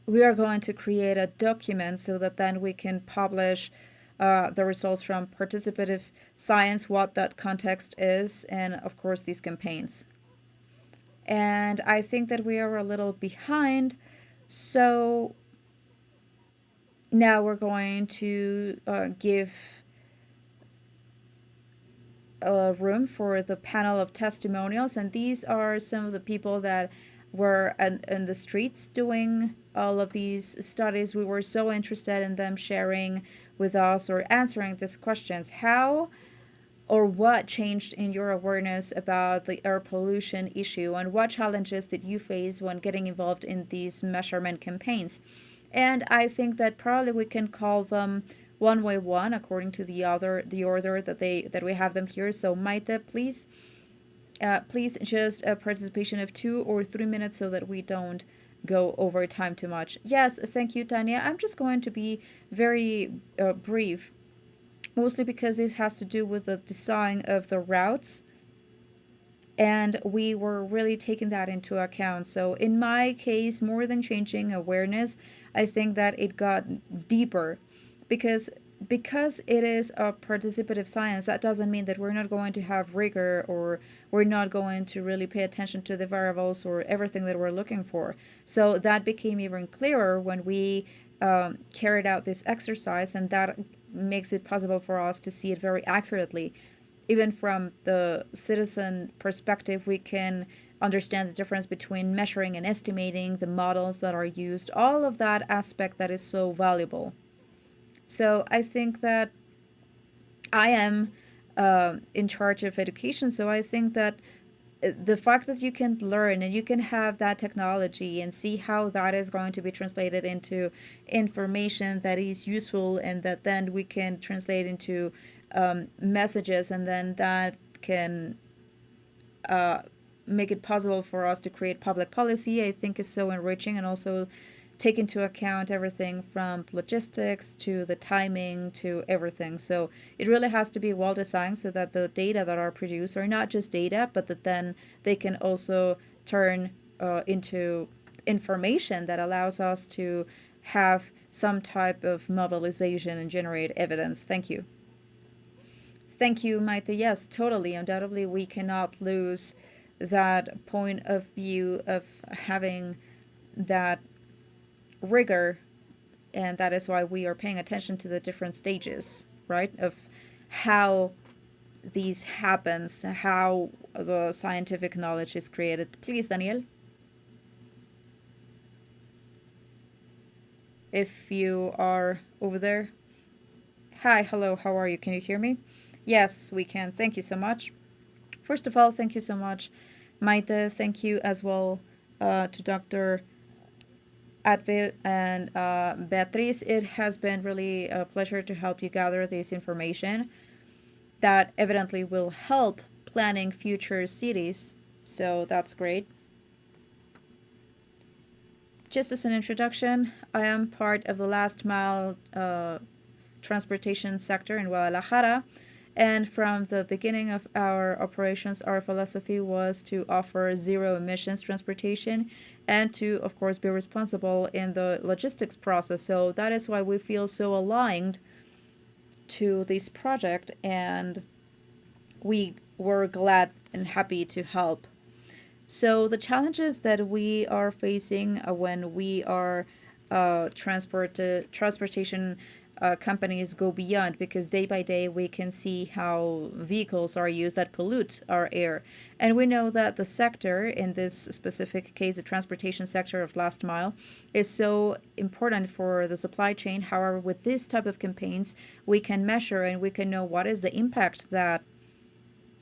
we are going to create a document so that then we can publish the results from participative science, what that context is, and of course these campaigns. And I think that we are a little behind, so now we're going to give room for the panel of testimonials, and these are some of the people that were in the streets doing all of these studies. We were so interested in them sharing with us or answering these questions. How or what changed in your awareness about the air pollution issue, and what challenges did you face when getting involved in these measurement campaigns? And I think that probably we can call them one by one according to the order that we have them here. So Maite, please, please just a participation of 2 or 3 minutes so that we don't go over time too much. Yes, thank you, Tanya. I'm just going to be very brief, mostly because this has to do with the design of the routes, and we were really taking that into account. So in my case, more than changing awareness, I think that it got deeper, because because it is a participative science, that doesn't mean that we're not going to have rigor, or we're not going to really pay attention to the variables or everything that we're looking for. So that became even clearer when we carried out this exercise, and that makes it possible for us to see it very accurately. Even from the citizen perspective, we can understand the difference between measuring and estimating, the models that are used, all of that aspect that is so valuable. So I think that I am in charge of education. So I think that the fact that you can learn and you can have that technology and see how that is going to be translated into information that is useful, and that then we can translate into messages, and then that can make it possible for us to create public policy, I think is so enriching, and also take into account everything from logistics to the timing to everything. So it really has to be well designed so that the data that are produced are not just data, but that then they can also turn into information that allows us to have some type of mobilization and generate evidence. Thank you. Thank you, Maite. Yes, totally. Undoubtedly, we cannot lose that point of view of having that rigor, and that is why we are paying attention to the different stages, right, of how these happens, how the scientific knowledge is created. Please, Daniel, if you are over there. Hi, hello, how are you? Can you hear me? Yes, we can. Thank you so much. First of all, thank you so much, Maite. Thank you as well to Dr. Advil and Beatriz. It has been really a pleasure to help you gather this information that evidently will help planning future cities. So that's great. Just as an introduction, I am part of the last mile transportation sector in Guadalajara. And from the beginning of our operations, our philosophy was to offer zero emissions transportation and to, of course, be responsible in the logistics process. So that is why we feel so aligned to this project, and we were glad and happy to help. So the challenges that we are facing when we are transportation companies go beyond, because day by day we can see how vehicles are used that pollute our air. And we know that the sector, in this specific case, the transportation sector of last mile, is so important for the supply chain. However, with this type of campaigns, we can measure and we can know what is the impact that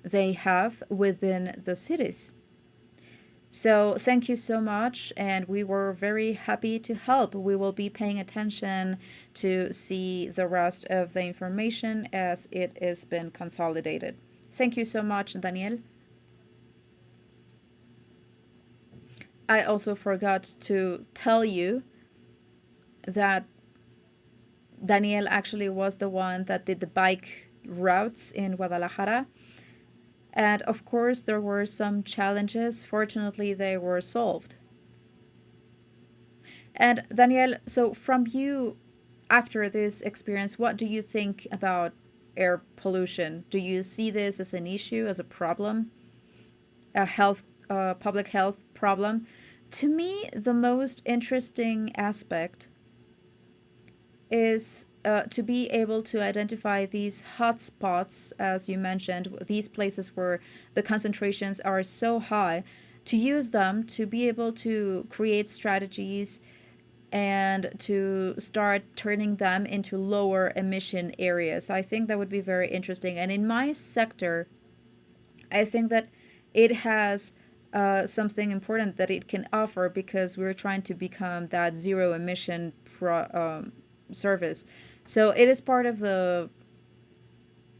they have within the cities. So thank you so much, and we were very happy to help. We will be paying attention to see the rest of the information as it has been consolidated. Thank you so much, Daniel. I also forgot to tell you that Daniel actually was the one that did the bike routes in Guadalajara. And of course, there were some challenges. Fortunately, they were solved. And Daniel, so from you, after this experience, what do you think about air pollution? Do you see this as an issue, as a problem, a public health problem? To me, the most interesting aspect is to be able to identify these hotspots, as you mentioned, these places where the concentrations are so high, to use them to be able to create strategies and to start turning them into lower emission areas. I think that would be very interesting. And in my sector, I think that it has something important that it can offer, because we're trying to become that zero emission service. So it is part of the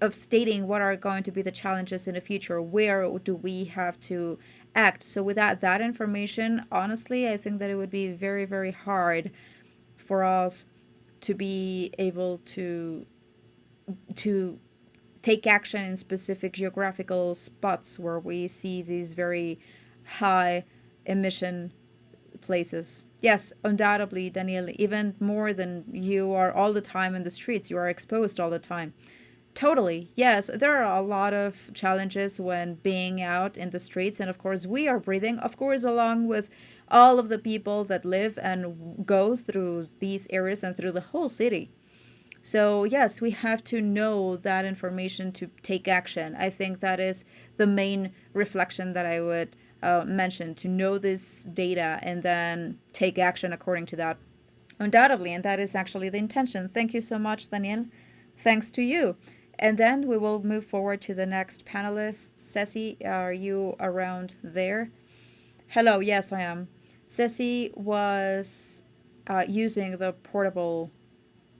of stating what are going to be the challenges in the future. Where do we have to act? So without that information, honestly, I think that it would be very, very hard for us to be able to take action in specific geographical spots where we see these very high emission places. Yes, undoubtedly, Daniel, even more than you are all the time in the streets, you are exposed all the time. Totally. Yes, there are a lot of challenges when being out in the streets. And of course, we are breathing, of course, along with all of the people that live and go through these areas and through the whole city. So, yes, we have to know that information to take action. I think that is the main reflection that I would mention, to know this data and then take action according to that. Undoubtedly, and that is actually the intention. Thank you so much, Daniel. Thanks to you. And then we will move forward to the next panelist. Ceci, are you around there? Hello, yes, I am. Ceci was using the portable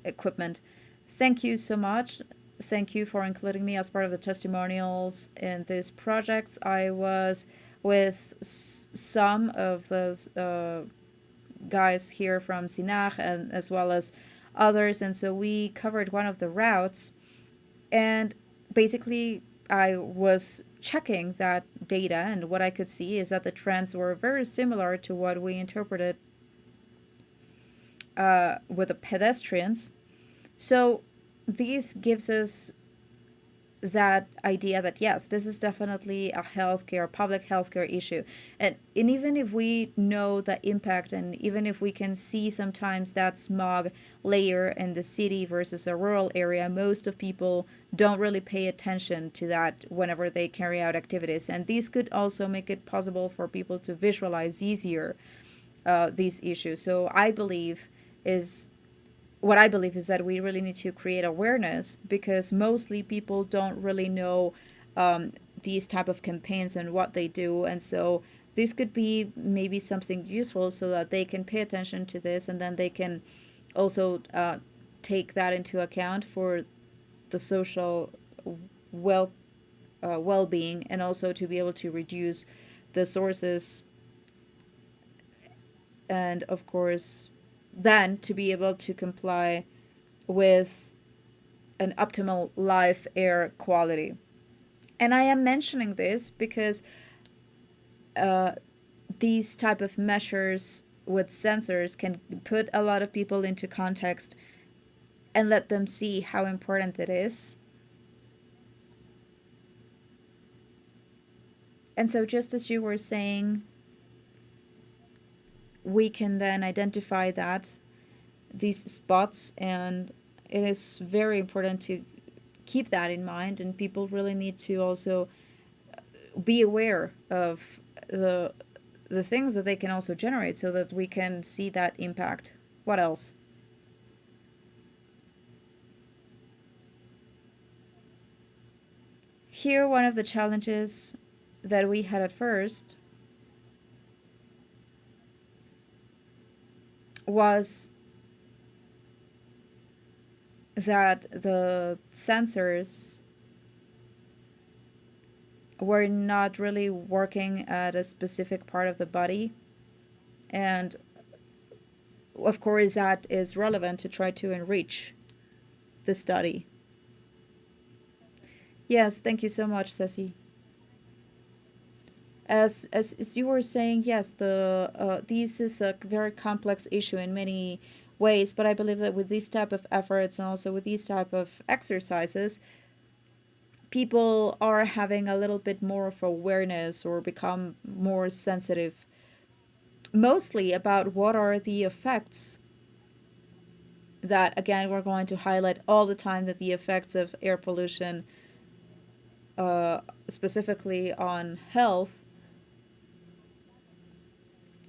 equipment. Thank you so much. Thank you for including me as part of the testimonials in these projects. I was with some of those guys here from Sinach and as well as others, and so we covered one of the routes. And basically, I was checking that data, and what I could see is that the trends were very similar to what we interpreted with the pedestrians. So this gives us that idea that yes, this is definitely a healthcare, public healthcare issue. And even if we know the impact, and even if we can see sometimes that smog layer in the city versus a rural area, most of people don't really pay attention to that whenever they carry out activities. And these could also make it possible for people to visualize easier these issues. So is I believe is that we really need to create awareness, because mostly people don't really know these type of campaigns and what they do, and so this could be maybe something useful so that they can pay attention to this, and then they can also take that into account for the social well well-being, and also to be able to reduce the sources, and of course then to be able to comply with an optimal life air quality. And I am mentioning this because uh, these type of measures with sensors can put a lot of people into context and let them see how important it is. And so, just as you were saying, we can then identify that these spots, and it is very important to keep that in mind, and people really need to also be aware of the things that they can also generate so that we can see that impact. What else? Here, one of the challenges that we had at first was that the sensors were not really working at a specific part of the body. And of course, that is relevant to try to enrich the study. Yes, thank you so much, Ceci. As you were saying, yes, the this is a very complex issue in many ways, but I believe that with these type of efforts and also with these type of exercises, people are having a little bit more of awareness or become more sensitive, mostly about what are the effects that, again, we're going to highlight all the time, that the effects of air pollution, specifically on health,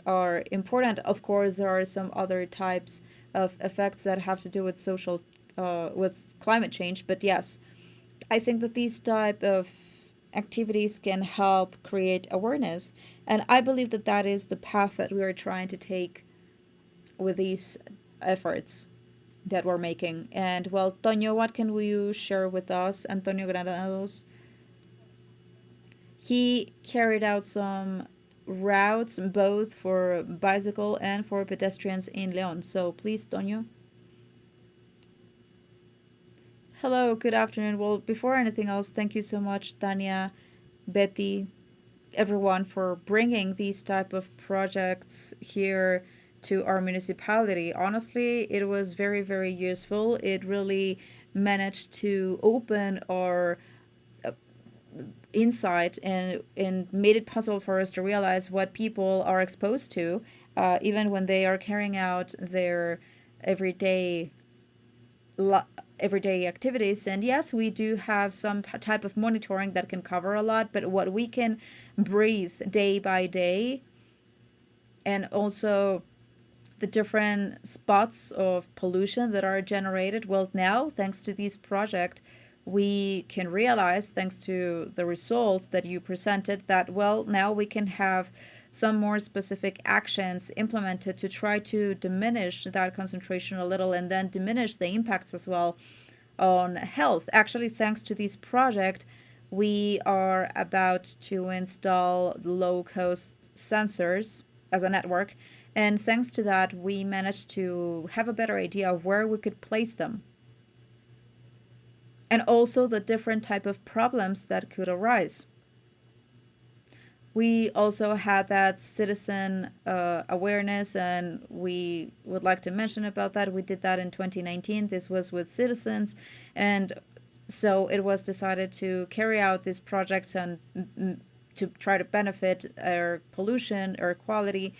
are important. Of course, there are some other types of effects that have to do with with climate change. But yes, I think that these type of activities can help create awareness, and I believe that that is the path that we are trying to take with these efforts that we're making. And well, Toño, what can you share with us? Antonio Granados, he carried out some routes both for bicycle and for pedestrians in Leon. So please, Tonio. Hello, good afternoon. Well, before anything else, thank you so much, Tanya, Betty, everyone for bringing these type of projects here to our municipality. Honestly, it was very, very useful. It really managed to open our insight and made it possible for us to realize what people are exposed to, even when they are carrying out their everyday everyday activities. And yes, we do have some type of monitoring that can cover a lot, but what we can breathe day by day, and also the different spots of pollution that are generated, well, now thanks to this project we can realize, thanks to the results that you presented, that, well, now we can have some more specific actions implemented to try to diminish that concentration a little, and then diminish the impacts as well on health. Actually, thanks to this project, we are about to install low cost sensors as a network. And thanks to that, we managed to have a better idea of where we could place them, and also the different type of problems that could arise. We also had that citizen awareness, and we would like to mention about that. We did that in 2019. This was with citizens, and so it was decided to carry out these projects and to try to benefit air pollution, air quality.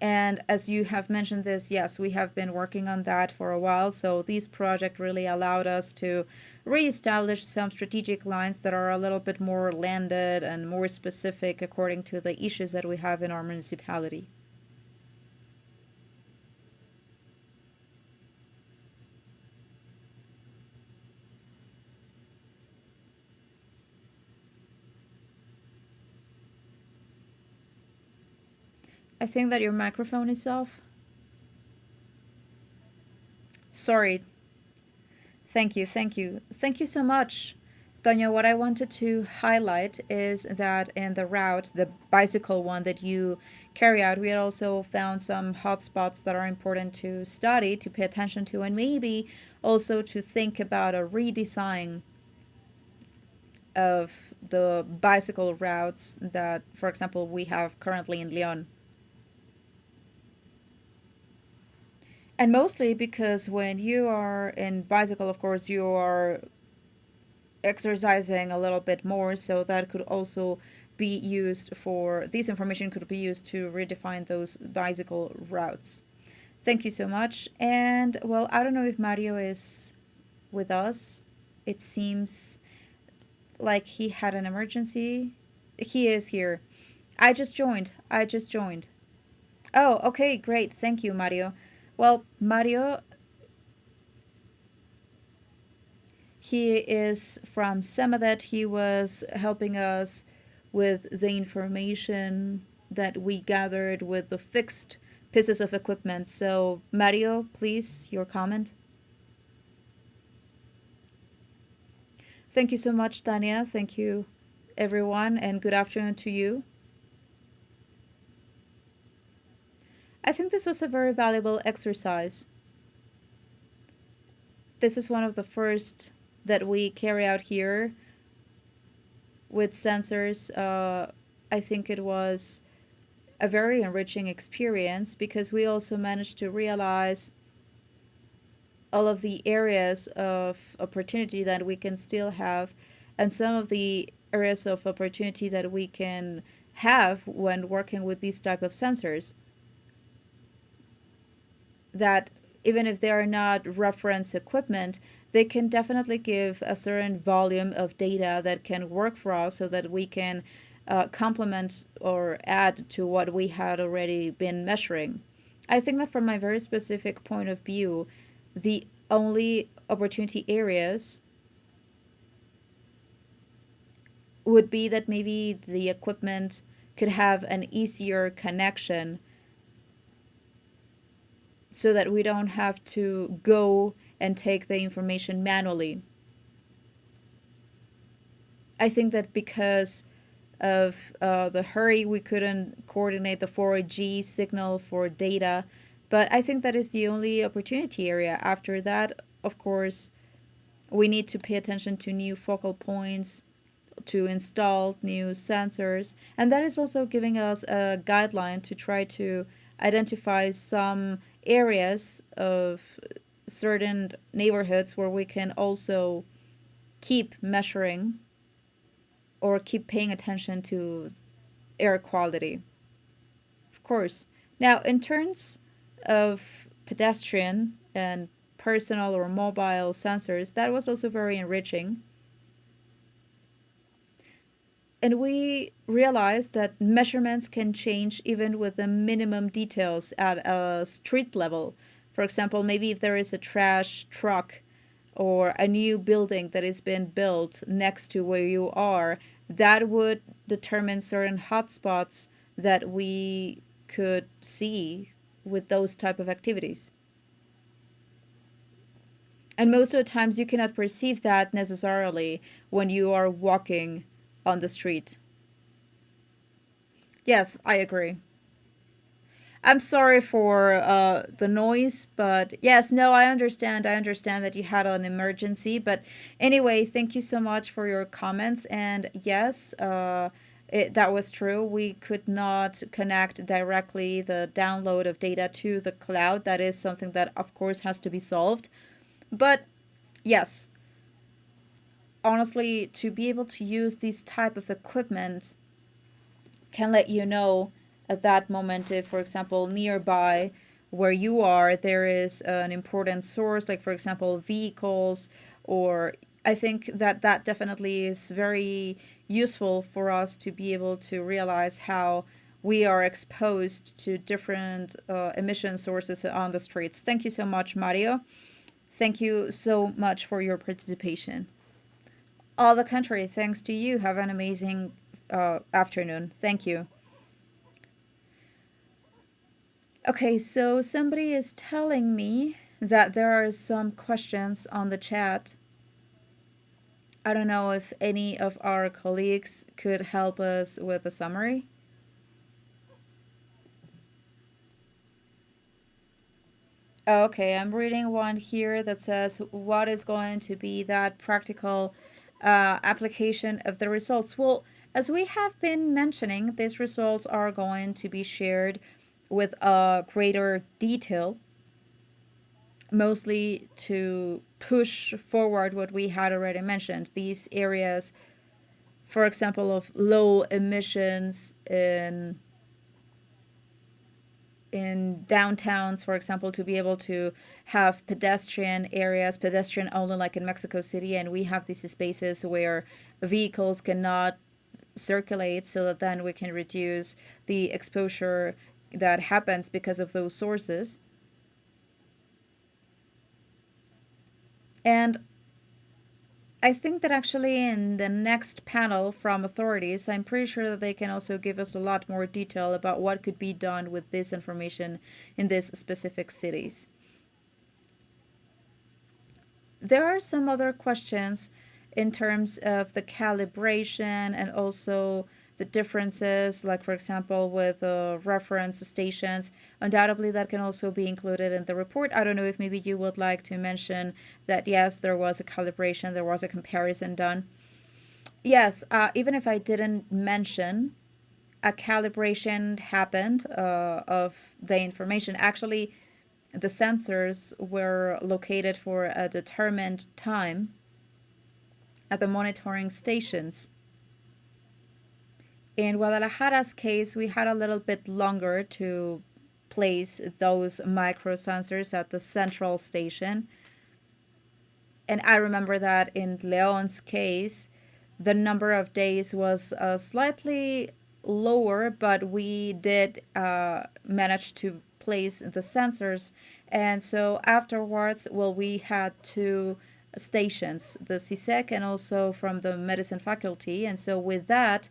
And as you have mentioned this, yes, we have been working on that for a while. So this project really allowed us to reestablish some strategic lines that are a little bit more landed and more specific according to the issues that we have in our municipality. I think that your microphone is off. Sorry. Thank you, thank you. Thank you so much. Tonya, what I wanted to highlight is that in the route, the bicycle one that you carry out, we had also found some hotspots that are important to study, to pay attention to, and maybe also to think about a redesign of the bicycle routes that, for example, we have currently in Leon. And mostly because when you are in bicycle, of course, you are exercising a little bit more, so that could also be used for this information could be used to redefine those bicycle routes. Thank you so much. And well, I don't know if Mario is with us. It seems like he had an emergency. He is here. I just joined. Oh, okay, great. Thank you, Mario. Well, Mario, he is from Semadet. He was helping us with the information that we gathered with the fixed pieces of equipment. So, Mario, please, your comment. Thank you so much, Tania. Thank you, everyone, and good afternoon to you. I think this was a very valuable exercise. This is one of the first that we carry out here with sensors. I think it was a very enriching experience because we also managed to realize all of the areas of opportunity that we can still have, and some of the areas of opportunity that we can have when working with these type of sensors, that even if they are not reference equipment, they can definitely give a certain volume of data that can work for us so that we can complement or add to what we had already been measuring. I think that from my very specific point of view, the only opportunity areas would be that maybe the equipment could have an easier connection so that we don't have to go and take the information manually. I think that because of the hurry, we couldn't coordinate the 4G signal for data. But I think that is the only opportunity area. After that, of course, we need to pay attention to new focal points, to install new sensors. And that is also giving us a guideline to try to identify some areas of certain neighborhoods where we can also keep measuring or keep paying attention to air quality. Of course. Now, in terms of pedestrian and personal or mobile sensors, that was also very enriching. And we realized that measurements can change even with the minimum details at a street level. For example, maybe if there is a trash truck or a new building that is being built next to where you are, that would determine certain hotspots that we could see with those type of activities. And most of the times you cannot perceive that necessarily when you are walking on the street. Yes, I agree. I'm sorry for the noise, but yes, no, I understand. I understand that you had an emergency. But anyway, thank you so much for your comments. And yes, that was true. We could not connect directly the download of data to the cloud. That is something that, of course, has to be solved. But yes, honestly, to be able to use this type of equipment can let you know at that moment if, for example, nearby where you are, there is an important source, like, for example, vehicles, or I think that that definitely is very useful for us to be able to realize how we are exposed to different emission sources on the streets. Thank you so much, Mario. Thank you so much for your participation. All the country, thanks to you. Have an amazing afternoon. Thank you. Okay, so somebody is telling me that there are some questions on the chat. I don't know if any of our colleagues could help us with a summary. Okay, I'm reading one here that says, what is going to be that practical application of the results? Well, as we have been mentioning, these results are going to be shared with a greater detail, mostly to push forward what we had already mentioned. These areas, for example, of low emissions in downtowns, for example, to be able to have pedestrian areas, pedestrian only, like in Mexico City, and we have these spaces where vehicles cannot circulate, so that then we can reduce the exposure that happens because of those sources. And I think that actually in the next panel from authorities, I'm pretty sure that they can also give us a lot more detail about what could be done with this information in these specific cities. There are some other questions in terms of the calibration and also the differences, like, for example, with reference stations. Undoubtedly, that can also be included in the report. I don't know if maybe you would like to mention that, yes, there was a calibration, there was a comparison done. Yes, even if I didn't mention, a calibration happened of the information. Actually, the sensors were located for a determined time at the monitoring stations. In Guadalajara's case, we had a little bit longer to place those micro sensors at the central station. And I remember that in Leon's case, the number of days was slightly lower, but we did manage to place the sensors. And so afterwards, well, we had two stations, the CISEC and also from the medicine faculty. And so with that,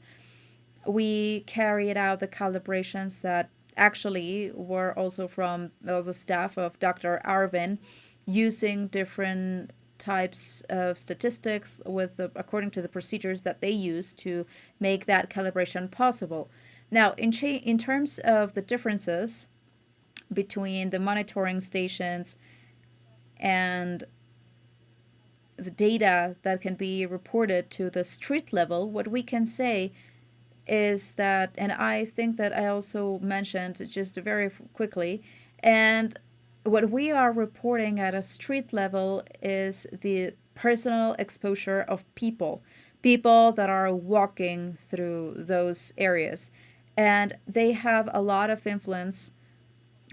we carried out the calibrations that actually were also from the staff of Dr. Arvin, using different types of statistics according to the procedures that they use to make that calibration possible. Now, in terms of the differences between the monitoring stations and the data that can be reported to the street level, what we can say is that, and I think that I also mentioned just very quickly, and what we are reporting at a street level is the personal exposure of people that are walking through those areas. And they have a lot of influence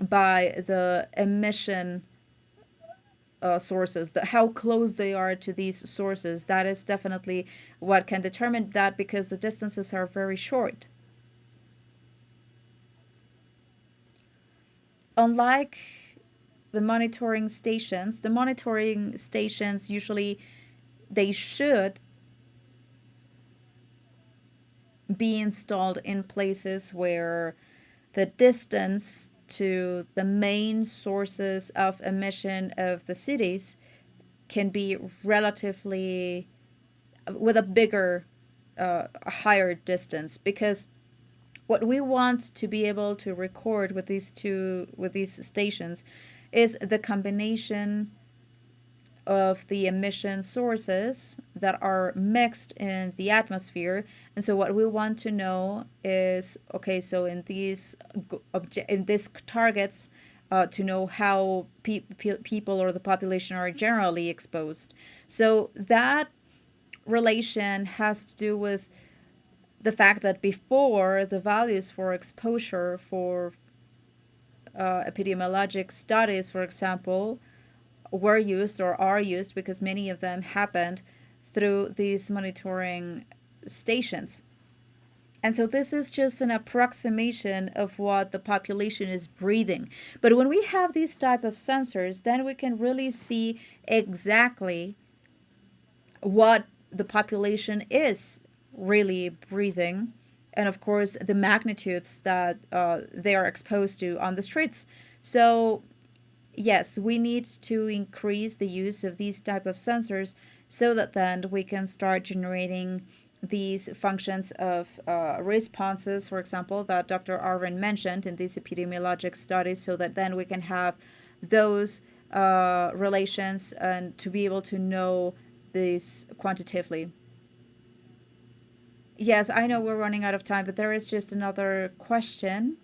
by the emission sources, how close they are to these sources. That is definitely what can determine that, because the distances are very short. Unlike the monitoring stations usually they should be installed in places where the distance to the main sources of emission of the cities can be relatively with a bigger, higher distance, because what we want to be able to record with these stations is the combination of the emission sources that are mixed in the atmosphere. And so what we want to know is, okay, so in these targets, to know how people or the population are generally exposed. So that relation has to do with the fact that before, the values for exposure for epidemiologic studies, for example, were used or are used, because many of them happened through these monitoring stations. And so this is just an approximation of what the population is breathing. But when we have these type of sensors, then we can really see exactly what the population is really breathing, and of course the magnitudes that they are exposed to on the streets. So yes, we need to increase the use of these type of sensors, so that then we can start generating these functions of responses, for example, that Dr. Arvin mentioned in these epidemiologic studies, so that then we can have those relations and to be able to know this quantitatively. Yes, I know we're running out of time, but there is just another question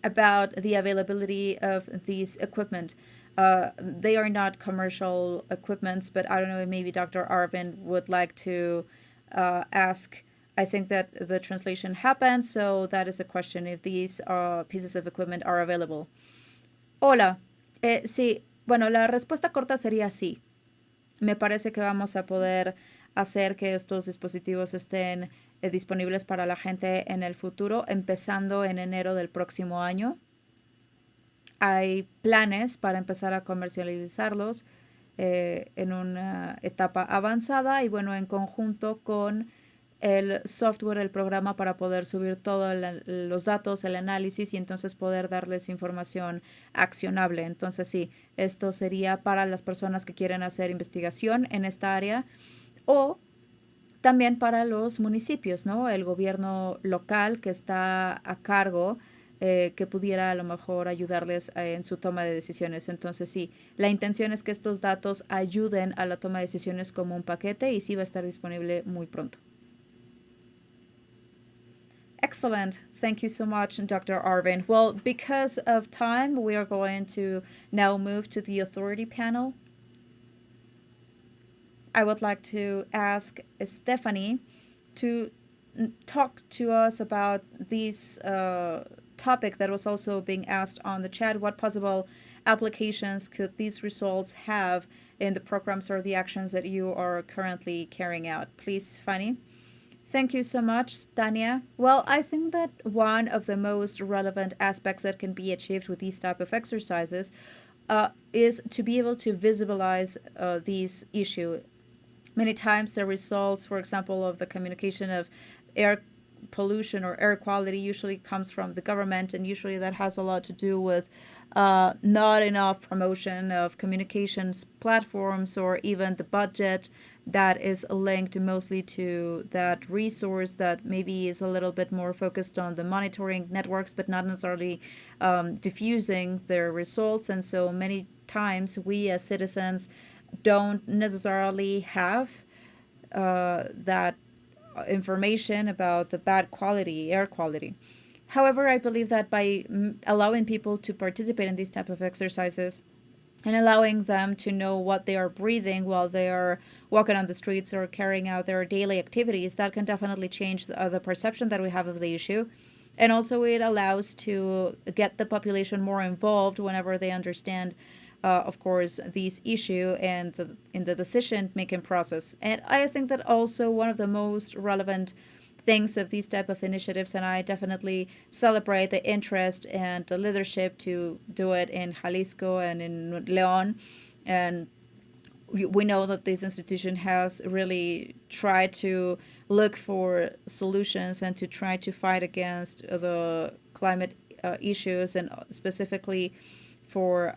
about the availability of these equipment. They are not commercial equipments, but I don't know if maybe Dr. Arvin would like to ask. I think that the translation happened, so that is a question if these pieces of equipment are available. Hola. Sí, bueno, la respuesta corta sería sí. Me parece que vamos a poder hacer que estos dispositivos estén disponibles para la gente en el futuro, empezando en enero del próximo año. Hay planes para empezar a comercializarlos en una etapa avanzada, y bueno, en conjunto con el software, el programa para poder subir todos los datos, el análisis, y entonces poder darles información accionable. Entonces sí, esto sería para las personas que quieren hacer investigación en esta área, o también para los municipios, ¿no? El gobierno local que está a cargo, que pudiera a lo mejor ayudarles en su toma de decisiones. Entonces sí, la intención es que estos datos ayuden a la toma de decisiones como un paquete, y sí va a estar disponible muy pronto. Excellent. Thank you so much, Dr. Arvin. Well, because of time, we are going to now move to the authority panel. I would like to ask Stephanie to talk to us about this topic that was also being asked on the chat. What possible applications could these results have in the programs or the actions that you are currently carrying out? Please, Fanny. Thank you so much, Tania. Well, I think that one of the most relevant aspects that can be achieved with these type of exercises is to be able to visualize these issue. Many times the results, for example, of the communication of air pollution or air quality usually comes from the government, and usually that has a lot to do with not enough promotion of communications platforms, or even the budget that is linked mostly to that resource that maybe is a little bit more focused on the monitoring networks, but not necessarily diffusing their results. And so many times we as citizens don't necessarily have that information about the bad quality, air quality. However, I believe that by allowing people to participate in these type of exercises and allowing them to know what they are breathing while they are walking on the streets or carrying out their daily activities, that can definitely change the perception that we have of the issue. And also, it allows to get the population more involved whenever they understand, of course, these issue and in the decision making process. And I think that also one of the most relevant things of these type of initiatives, and I definitely celebrate the interest and the leadership to do it in Jalisco and in Leon. And we know that this institution has really tried to look for solutions and to try to fight against the climate issues, and specifically for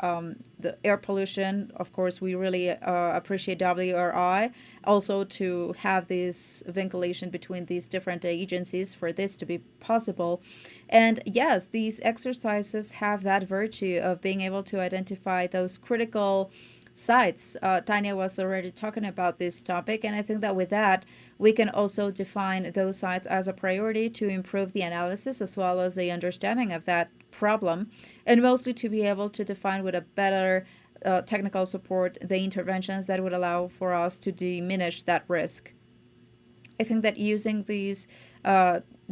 the air pollution. Of course, we really appreciate WRI also to have this vinculation between these different agencies for this to be possible. And yes, these exercises have that virtue of being able to identify those critical sites. Tanya was already talking about this topic, and I think that with that, we can also define those sites as a priority to improve the analysis as well as the understanding of that problem, and mostly to be able to define with a better technical support the interventions that would allow for us to diminish that risk. I think that using these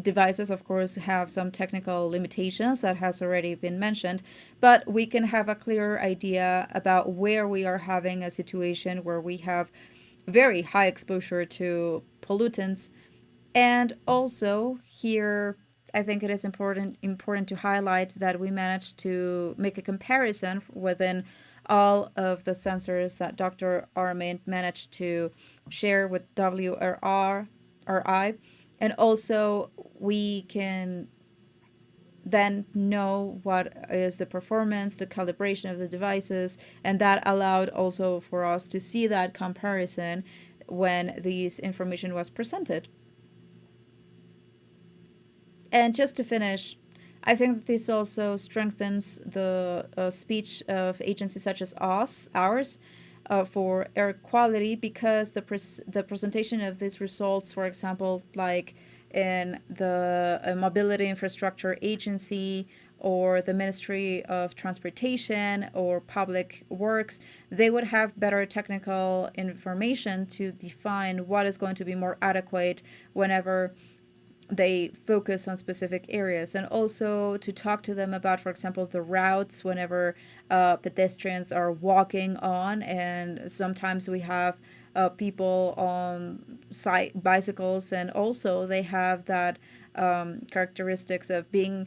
devices, of course, have some technical limitations that has already been mentioned, but we can have a clearer idea about where we are having a situation where we have very high exposure to pollutants. And also here, I think it is important to highlight that we managed to make a comparison within all of the sensors that Dr. Armin managed to share with WRI. And also we can then know what is the performance, the calibration of the devices, and that allowed also for us to see that comparison when this information was presented. And just to finish, I think that this also strengthens the speech of agencies such as ours, for air quality, because the presentation of these results, for example, like in the Mobility Infrastructure Agency or the Ministry of Transportation or Public Works, they would have better technical information to define what is going to be more adequate whenever they focus on specific areas, and also to talk to them about, for example, the routes whenever pedestrians are walking on. And sometimes we have people on bicycles, and also they have that characteristics of being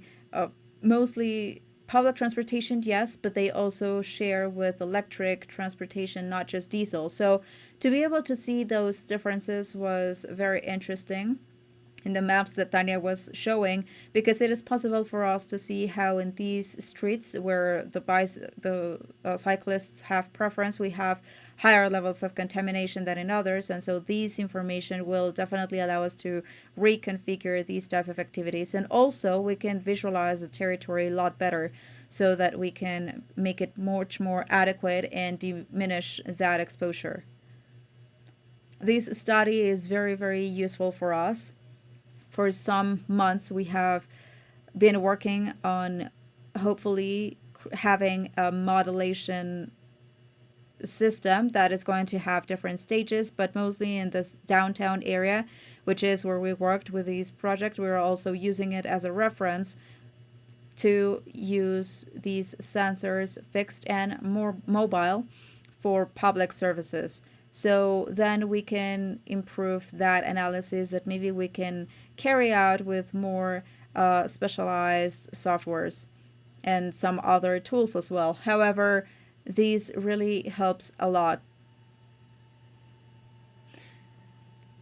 mostly public transportation, yes, but they also share with electric transportation, not just diesel. So to be able to see those differences was very interesting in the maps that Tanya was showing, because it is possible for us to see how in these streets where the cyclists have preference, we have higher levels of contamination than in others. And so these information will definitely allow us to reconfigure these type of activities, and also we can visualize the territory a lot better so that we can make it much more adequate and diminish that exposure. This study is very, very useful for us. For some months, we have been working on hopefully having a modulation system that is going to have different stages, but mostly in this downtown area, which is where we worked with these projects. We are also using it as a reference to use these sensors, fixed and more mobile, for public services. So then we can improve that analysis that maybe we can carry out with more specialized softwares and some other tools as well. However, these really helps a lot.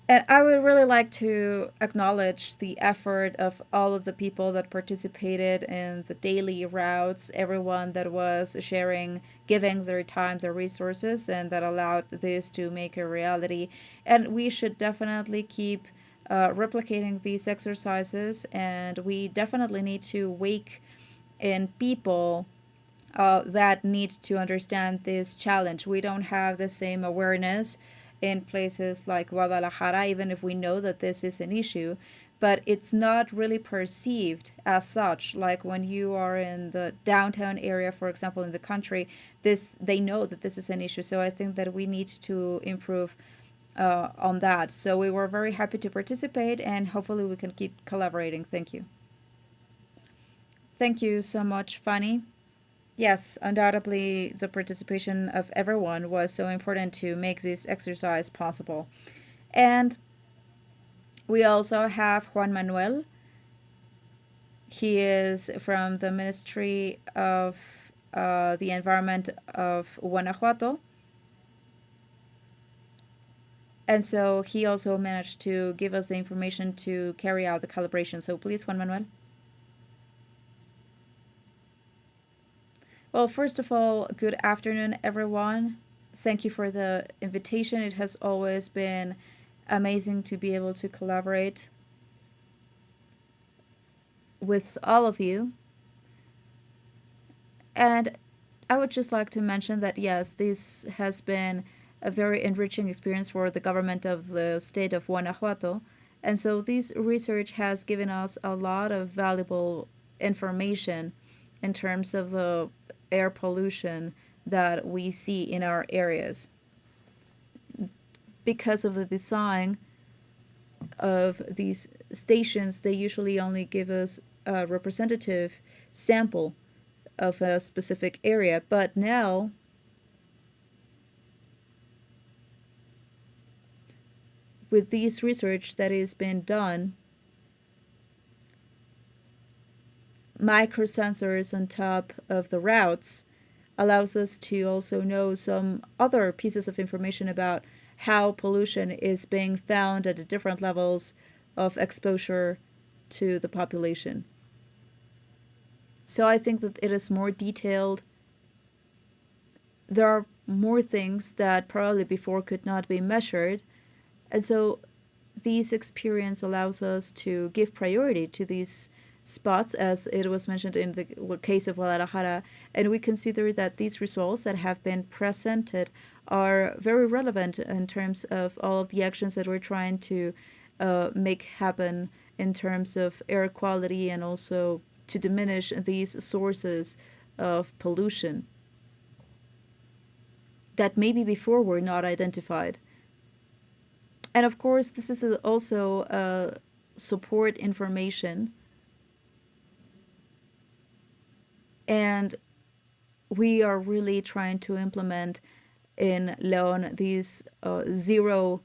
And I would really like to acknowledge the effort of all of the people that participated in the daily routes, everyone that was sharing, giving their time, their resources, and that allowed this to make a reality. And we should definitely keep replicating these exercises, and we definitely need to wake in people that need to understand this challenge. We don't have the same awareness in places like Guadalajara, even if we know that this is an issue, but it's not really perceived as such. Like when you are in the downtown area, for example, in the country, this they know that this is an issue. So I think that we need to improve on that. So we were very happy to participate, and hopefully we can keep collaborating. Thank you. Thank you so much, Fanny. Yes, undoubtedly, the participation of everyone was so important to make this exercise possible. And we also have Juan Manuel. He is from the Ministry of the Environment of Guanajuato. And so he also managed to give us the information to carry out the calibration. So please, Juan Manuel. Well, first of all, good afternoon, everyone. Thank you for the invitation. It has always been amazing to be able to collaborate with all of you. And I would just like to mention that, yes, this has been a very enriching experience for the government of the state of Guanajuato. And so this research has given us a lot of valuable information in terms of the air pollution that we see in our areas. Because of the design of these stations, they usually only give us a representative sample of a specific area. But now, with this research that is being done, microsensors on top of the routes allows us to also know some other pieces of information about how pollution is being found at the different levels of exposure to the population. So I think that it is more detailed. There are more things that probably before could not be measured. And so this experience allows us to give priority to these spots, as it was mentioned in the case of Guadalajara, and we consider that these results that have been presented are very relevant in terms of all of the actions that we're trying to make happen in terms of air quality and also to diminish these sources of pollution that maybe before were not identified. And of course, this is also support information. And we are really trying to implement in Leon these zero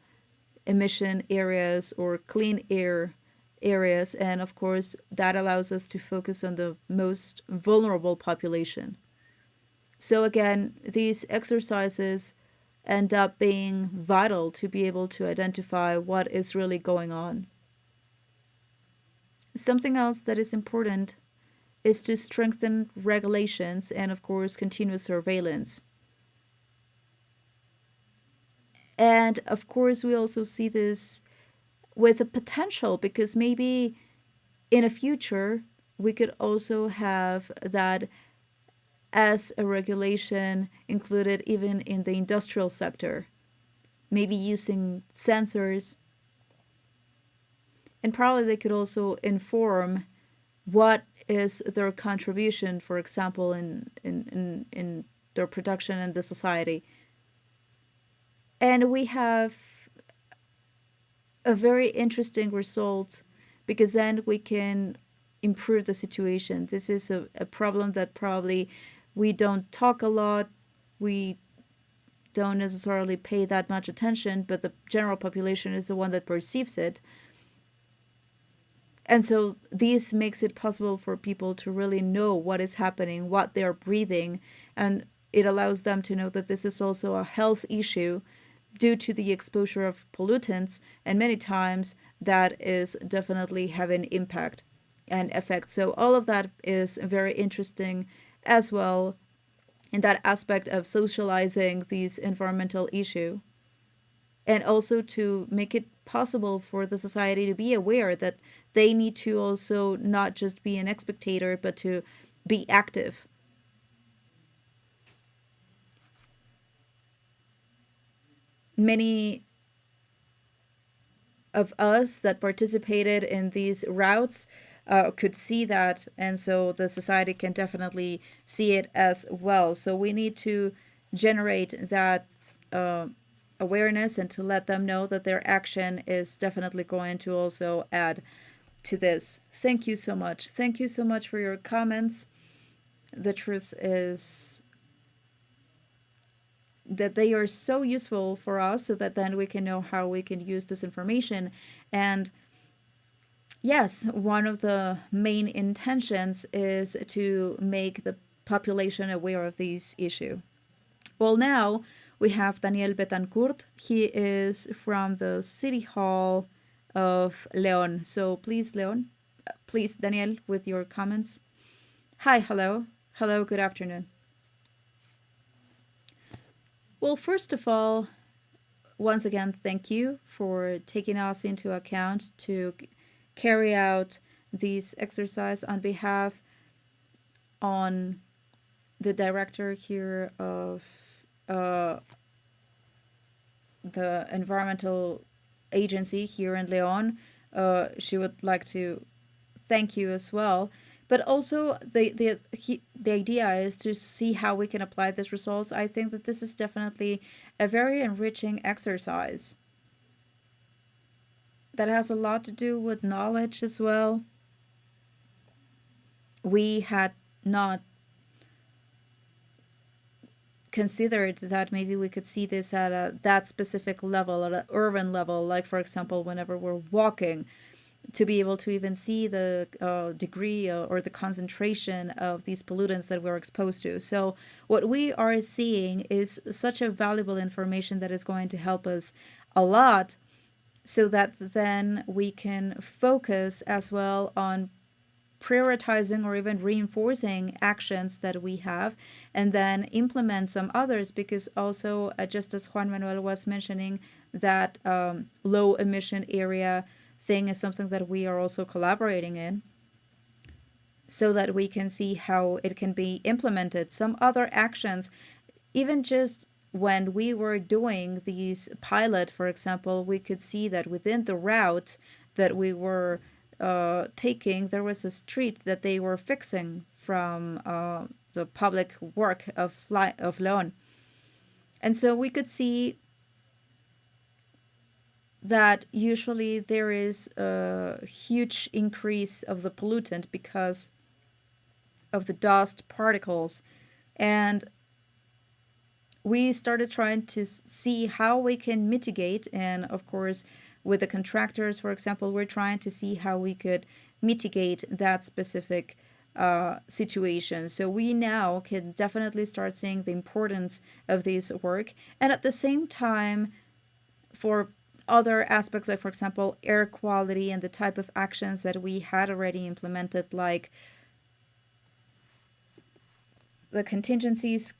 emission areas or clean air areas. And of course, that allows us to focus on the most vulnerable population. So again, these exercises end up being vital to be able to identify what is really going on. Something else that is important is to strengthen regulations and, of course, continuous surveillance. And, of course, we also see this with a potential because maybe in a future we could also have that as a regulation included even in the industrial sector, maybe using sensors. And probably they could also inform what is their contribution, for example, in their production in the society. And we have a very interesting result because then we can improve the situation. This is a problem that probably we don't talk a lot, we don't necessarily pay that much attention, but the general population is the one that perceives it. And so this makes it possible for people to really know what is happening, what they're breathing, and it allows them to know that this is also a health issue due to the exposure of pollutants, and many times that is definitely having impact and effect. So all of that is very interesting as well in that aspect of socializing these environmental issue, and also to make it possible for the society to be aware that they need to also not just be an spectator but to be active. many of us that participated in these routes could see that, and so the society can definitely see it as well. So we need to generate that uh, awareness and to let them know that their action is definitely going to also add to this. Thank you so much. Thank you so much for your comments. The truth is that they are so useful for us so that then we can know how we can use this information. And yes, one of the main intentions is to make the population aware of this issue. Well, now we have Daniel Betancourt. He is from the City Hall of Leon. So please, Leon, please, Daniel, with your comments. Hi, hello. Hello, good afternoon. Well, first of all, once again, thank you for taking us into account to carry out these exercise on behalf on the director here of uh, the environmental agency here in Leon. She would like to thank you as well. But also the idea is to see how we can apply these results. I think that this is definitely a very enriching exercise that has a lot to do with knowledge as well. We had not considered that maybe we could see this at that specific level, at an urban level, like for example, whenever we're walking, to be able to even see the degree or the concentration of these pollutants that we're exposed to. So what we are seeing is such a valuable information that is going to help us a lot, so that then we can focus as well on prioritizing or even reinforcing actions that we have, and then implement some others, because also just as Juan Manuel was mentioning, that low emission area thing is something that we are also collaborating in, so that we can see how it can be implemented. Some other actions, even just when we were doing these pilot, for example, we could see that within the route that we were taking, there was a street that they were fixing from the public work of Leon. And so we could see that usually there is a huge increase of the pollutant because of the dust particles. And we started trying to see how we can mitigate. And of course, with the contractors, for example, we're trying to see how we could mitigate that specific situation. So we now can definitely start seeing the importance of this work. And at the same time, for other aspects, like for example, air quality and the type of actions that we had already implemented, like the contingencies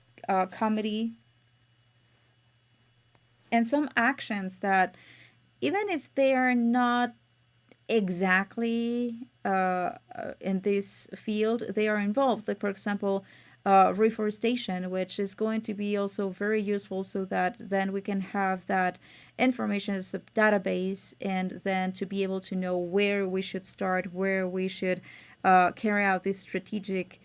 committee, and some actions that, even if they are not exactly in this field, they are involved. Like, for example, reforestation, which is going to be also very useful, so that then we can have that information as a database, and then to be able to know where we should start, where we should carry out these strategic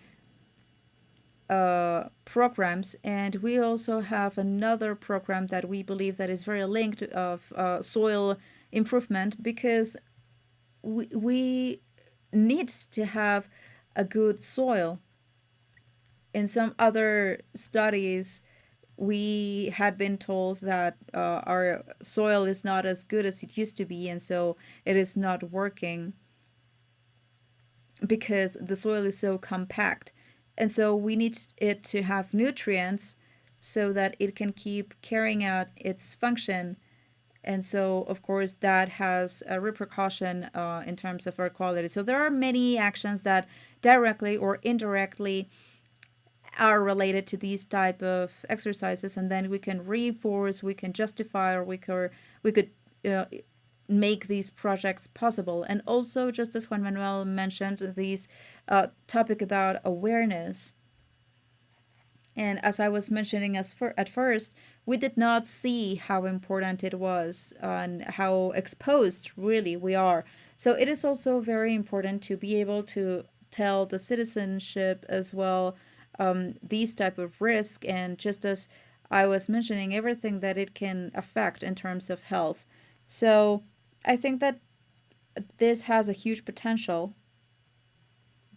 programs. And we also have another program that we believe that is very linked of soil improvement, because we need to have a good soil. In some other studies, we had been told that our soil is not as good as it used to be, and so it is not working because the soil is so compact. And so we need it to have nutrients so that it can keep carrying out its function. And so, of course, that has a repercussion in terms of air quality. So there are many actions that directly or indirectly are related to these type of exercises, and then we can reinforce, we can justify, or we could uh, make these projects possible. And also, just as Juan Manuel mentioned, these topic about awareness. And as I was mentioning at first, we did not see how important it was and how exposed really we are. So it is also very important to be able to tell the citizenship as well, these type of risk, and just as I was mentioning, everything that it can affect in terms of health. So I think that this has a huge potential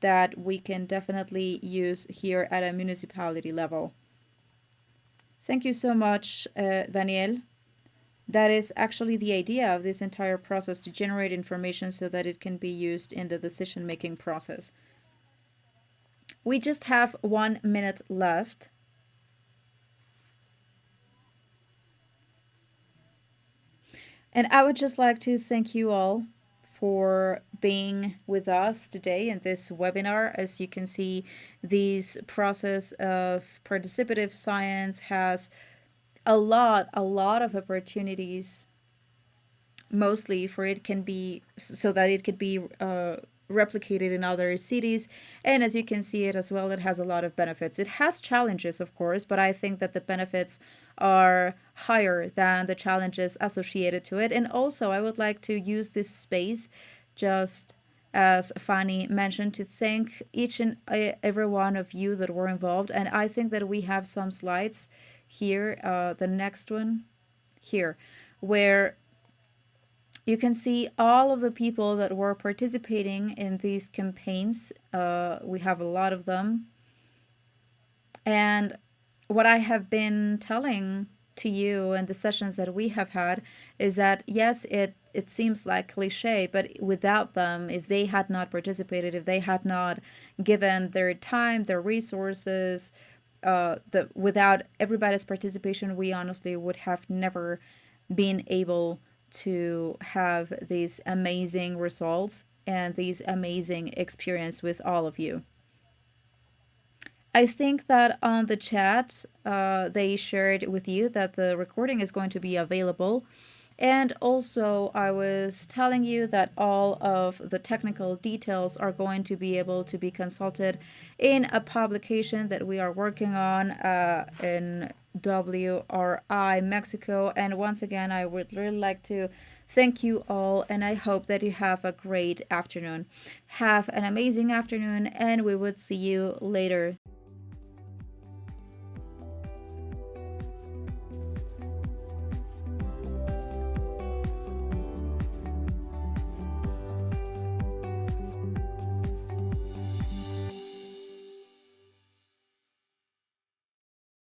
that we can definitely use here at a municipality level. Thank you so much, Daniel. That is actually the idea of this entire process, to generate information so that it can be used in the decision making process. We just have 1 minute left. And I would just like to thank you all for being with us today in this webinar. As you can see, this process of participative science has a lot of opportunities, mostly for it can be so that it could be replicated in other cities. And as you can see it as well, it has a lot of benefits. It has challenges, of course, but I think that the benefits are higher than the challenges associated to it. And also, I would like to use this space, just as Fanny mentioned, to thank each and every one of you that were involved. And I think that we have some slides here, the next one here, where you can see all of the people that were participating in these campaigns. We have a lot of them. And what I have been telling to you in the sessions that we have had is that, yes, it seems like cliche, but without them, if they had not participated, if they had not given their time, their resources, without everybody's participation, we honestly would have never been able to have these amazing results and these amazing experience with all of you. I think that on the chat, they shared with you that the recording is going to be available. And also, I was telling you that all of the technical details are going to be able to be consulted in a publication that we are working on in WRI Mexico. And once again, I would really like to thank you all, and I hope that you have a great afternoon. Have an amazing afternoon, and we would see you later.